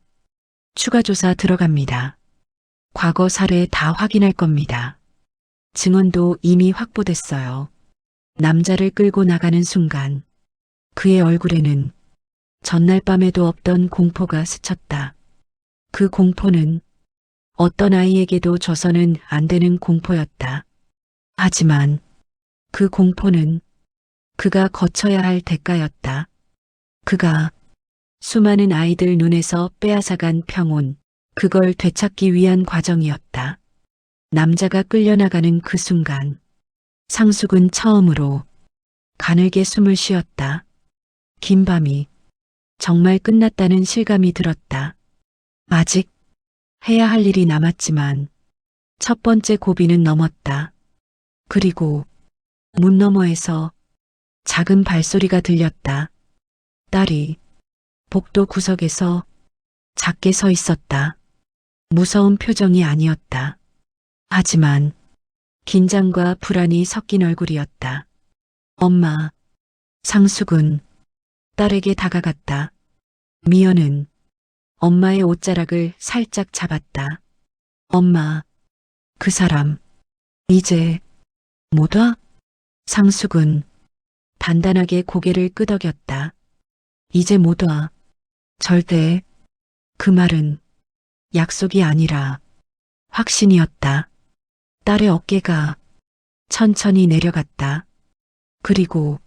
추가 조사 들어갑니다. 과거 사례 다 확인할 겁니다. 증언도 이미 확보됐어요. 남자를 끌고 나가는 순간 그의 얼굴에는 전날 밤에도 없던 공포가 스쳤다. 그 공포는 어떤 아이에게도 줘서는 안 되는 공포였다. 하지만 그 공포는 그가 거쳐야 할 대가였다. 그가 수많은 아이들 눈에서 빼앗아간 평온, 그걸 되찾기 위한 과정이었다. 남자가 끌려나가는 그 순간 상숙은 처음으로 가늘게 숨을 쉬었다. 긴 밤이 정말 끝났다는 실감이 들었다. 아직 해야 할 일이 남았지만 첫 번째 고비는 넘었다. 그리고 문 너머에서 작은 발소리가 들렸다. 딸이 복도 구석에서 작게 서 있었다. 무서운 표정이 아니었다. 하지만 긴장과 불안이 섞인 얼굴이었다. 엄마, 상숙은 딸에게 다가갔다. 미연은 엄마의 옷자락을 살짝 잡았다. 엄마, 그 사람, 이제 못 와? 상숙은 단단하게 고개를 끄덕였다. 이제 못 와. 절대. 그 말은 약속이 아니라 확신이었다. 딸의 어깨가 천천히 내려갔다. 그리고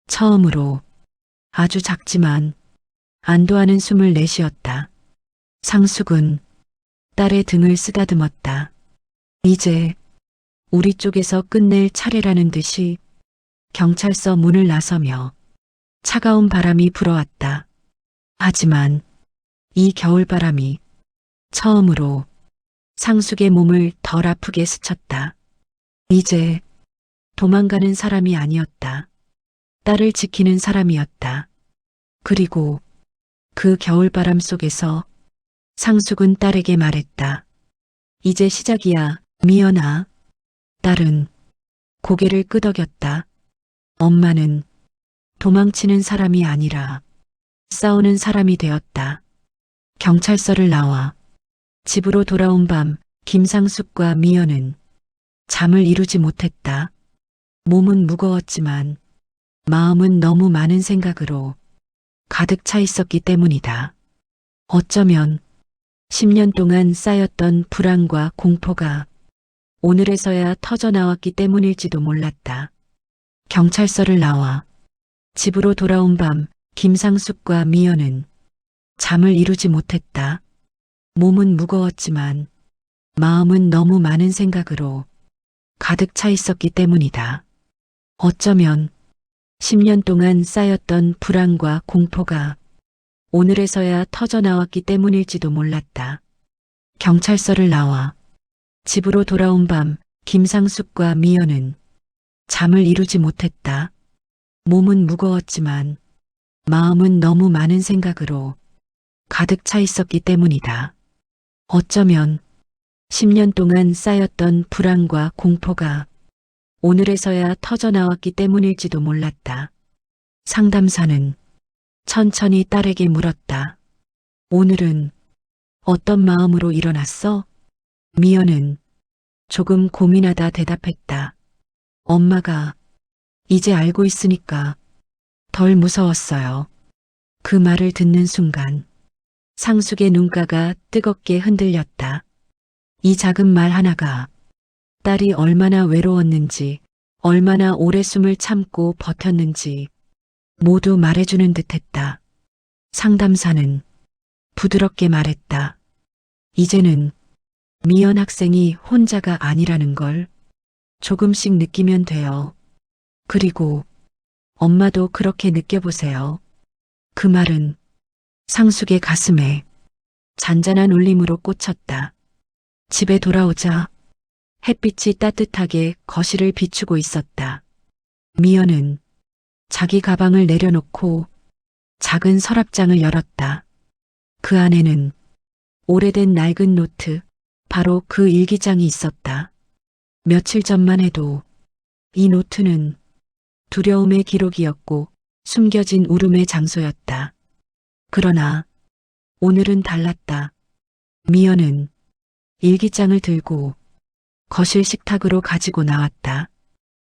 처음으로 아주 작지만 안도하는 숨을 내쉬었다. 상숙은 딸의 등을 쓰다듬었다. 이제 우리 쪽에서 끝낼 차례라는 듯이 경찰서 문을 나서며 차가운 바람이 불어왔다. 하지만 이 겨울바람이 처음으로 상숙의 몸을 덜 아프게 스쳤다. 이제 도망가는 사람이 아니었다. 딸을 지키는 사람이었다. 그리고 그 겨울바람 속에서 상숙은 딸에게 말했다. 이제 시작이야, 미연아. 딸은 고개를 끄덕였다. 엄마는 도망치는 사람이 아니라 싸우는 사람이 되었다. 경찰서를 나와 집으로 돌아온 밤 김상숙과 미연은 잠을 이루지 못했다. 몸은 무거웠지만 마음은 너무 많은 생각으로 가득 차 있었기 때문이다. 어쩌면 10년 동안 쌓였던 불안과 공포가 오늘에서야 터져나왔기 때문일지도 몰랐다. 경찰서를 나와 집으로 돌아온 밤 김상숙과 미연은 잠을 이루지 못했다. 몸은 무거웠지만 마음은 너무 많은 생각으로 가득 차 있었기 때문이다. 어쩌면 10년 동안 쌓였던 불안과 공포가 오늘에서야 터져나왔기 때문일지도 몰랐다. 경찰서를 나와 집으로 돌아온 밤 김상숙과 미연은 잠을 이루지 못했다. 몸은 무거웠지만 마음은 너무 많은 생각으로 가득 차 있었기 때문이다. 어쩌면 10년 동안 쌓였던 불안과 공포가 오늘에서야 터져나왔기 때문일지도 몰랐다. 상담사는 천천히 딸에게 물었다. 오늘은 어떤 마음으로 일어났어? 미연은 조금 고민하다 대답했다. 엄마가 이제 알고 있으니까 덜 무서웠어요. 그 말을 듣는 순간 상숙의 눈가가 뜨겁게 흔들렸다. 이 작은 말 하나가 딸이 얼마나 외로웠는지, 얼마나 오래 숨을 참고 버텼는지 모두 말해주는 듯했다. 상담사는 부드럽게 말했다. 이제는 미연 학생이 혼자가 아니라는 걸 조금씩 느끼면 돼요. 그리고 엄마도 그렇게 느껴보세요. 그 말은 상숙의 가슴에 잔잔한 울림으로 꽂혔다. 집에 돌아오자 햇빛이 따뜻하게 거실을 비추고 있었다. 미연은 자기 가방을 내려놓고 작은 서랍장을 열었다. 그 안에는 오래된 낡은 노트, 바로 그 일기장이 있었다. 며칠 전만 해도 이 노트는 두려움의 기록이었고 숨겨진 울음의 장소였다. 그러나 오늘은 달랐다. 미연은 일기장을 들고 거실 식탁으로 가지고 나왔다.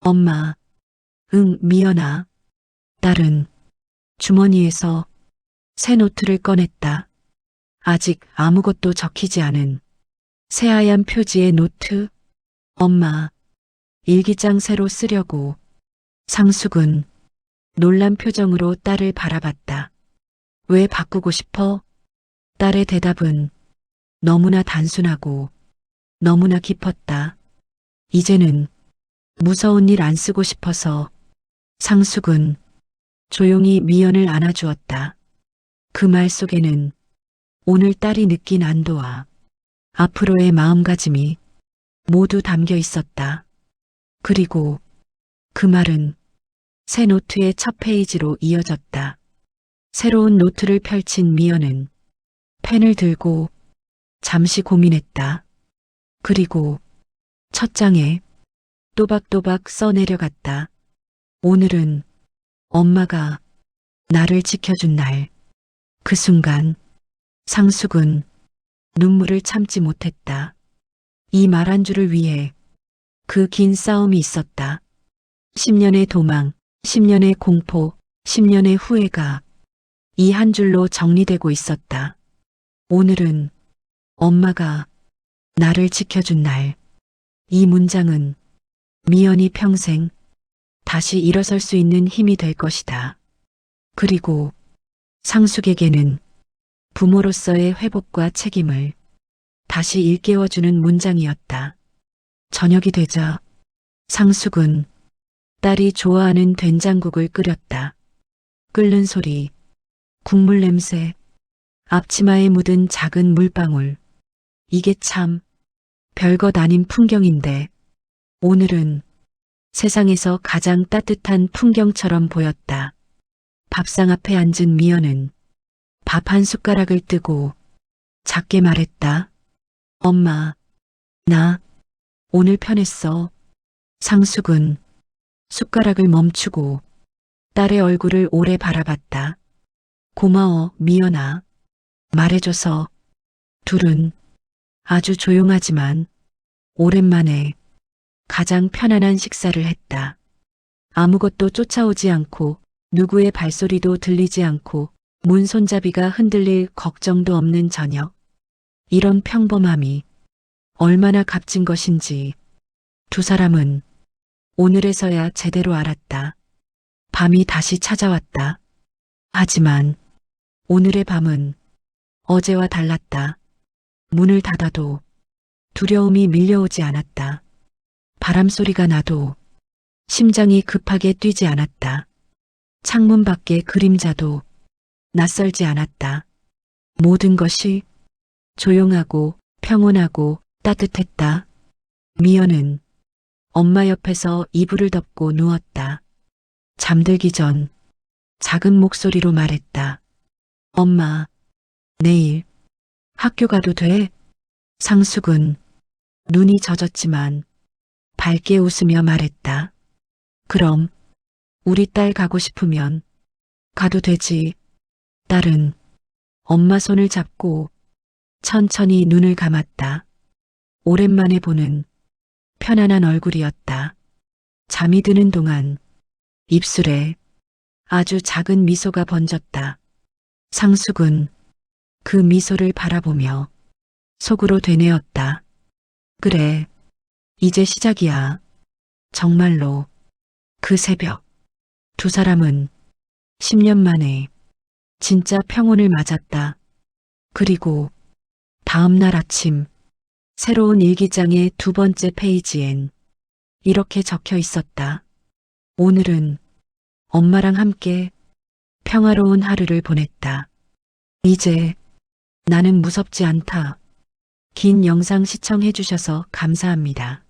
엄마, 응, 미연아. 딸은 주머니에서 새 노트를 꺼냈다. 아직 아무것도 적히지 않은 새하얀 표지의 노트. 엄마, 일기장 새로 쓰려고. 상숙은 놀란 표정으로 딸을 바라봤다. 왜 바꾸고 싶어? 딸의 대답은 너무나 단순하고 너무나 깊었다. 이제는 무서운 일 안 쓰고 싶어서. 상숙은 조용히 미연을 안아주었다. 그 말 속에는 오늘 딸이 느낀 안도와 앞으로의 마음가짐이 모두 담겨 있었다. 그리고 그 말은 새 노트의 첫 페이지로 이어졌다. 새로운 노트를 펼친 미연은 펜을 들고 잠시 고민했다. 그리고 첫 장에 또박또박 써내려갔다. 오늘은 엄마가 나를 지켜준 날. 그 순간 상숙은 눈물을 참지 못했다. 이 말 한 줄을 위해 그 긴 싸움이 있었다. 10년의 도망, 10년의 공포, 10년의 후회가 이 한 줄로 정리되고 있었다. 오늘은 엄마가 나를 지켜준 날. 이 문장은 미연이 평생 다시 일어설 수 있는 힘이 될 것이다. 그리고 상숙에게는 부모로서의 회복과 책임을 다시 일깨워주는 문장이었다. 저녁이 되자 상숙은 딸이 좋아하는 된장국을 끓였다. 끓는 소리, 국물 냄새, 앞치마에 묻은 작은 물방울. 이게 참 별것 아닌 풍경인데 오늘은 세상에서 가장 따뜻한 풍경처럼 보였다. 밥상 앞에 앉은 미연은 밥 한 숟가락을 뜨고 작게 말했다. 엄마, 나 오늘 편했어. 상숙은 숟가락을 멈추고 딸의 얼굴을 오래 바라봤다. 고마워, 미연아. 말해줘서. 둘은 아주 조용하지만 오랜만에 가장 편안한 식사를 했다. 아무것도 쫓아오지 않고 누구의 발소리도 들리지 않고 문 손잡이가 흔들릴 걱정도 없는 저녁. 이런 평범함이 얼마나 값진 것인지 두 사람은 오늘에서야 제대로 알았다. 밤이 다시 찾아왔다. 하지만 오늘의 밤은 어제와 달랐다. 문을 닫아도 두려움이 밀려오지 않았다. 바람 소리가 나도 심장이 급하게 뛰지 않았다. 창문 밖의 그림자도 낯설지 않았다. 모든 것이 조용하고 평온하고 따뜻했다. 미연은 엄마 옆에서 이불을 덮고 누웠다. 잠들기 전 작은 목소리로 말했다. 엄마, 내일 학교 가도 돼? 상숙은 눈이 젖었지만 밝게 웃으며 말했다. 그럼 우리 딸 가고 싶으면 가도 되지. 딸은 엄마 손을 잡고 천천히 눈을 감았다. 오랜만에 보는 편안한 얼굴이었다. 잠이 드는 동안 입술에 아주 작은 미소가 번졌다. 상숙은 그 미소를 바라보며 속으로 되뇌었다. 그래, 이제 시작이야. 정말로 그 새벽 두 사람은 10년 만에 진짜 평온을 맞았다. 그리고 다음 날 아침 새로운 일기장의 두 번째 페이지엔 이렇게 적혀 있었다. 오늘은 엄마랑 함께 평화로운 하루를 보냈다. 이제 나는 무섭지 않다. 긴 영상 시청해 주셔서 감사합니다.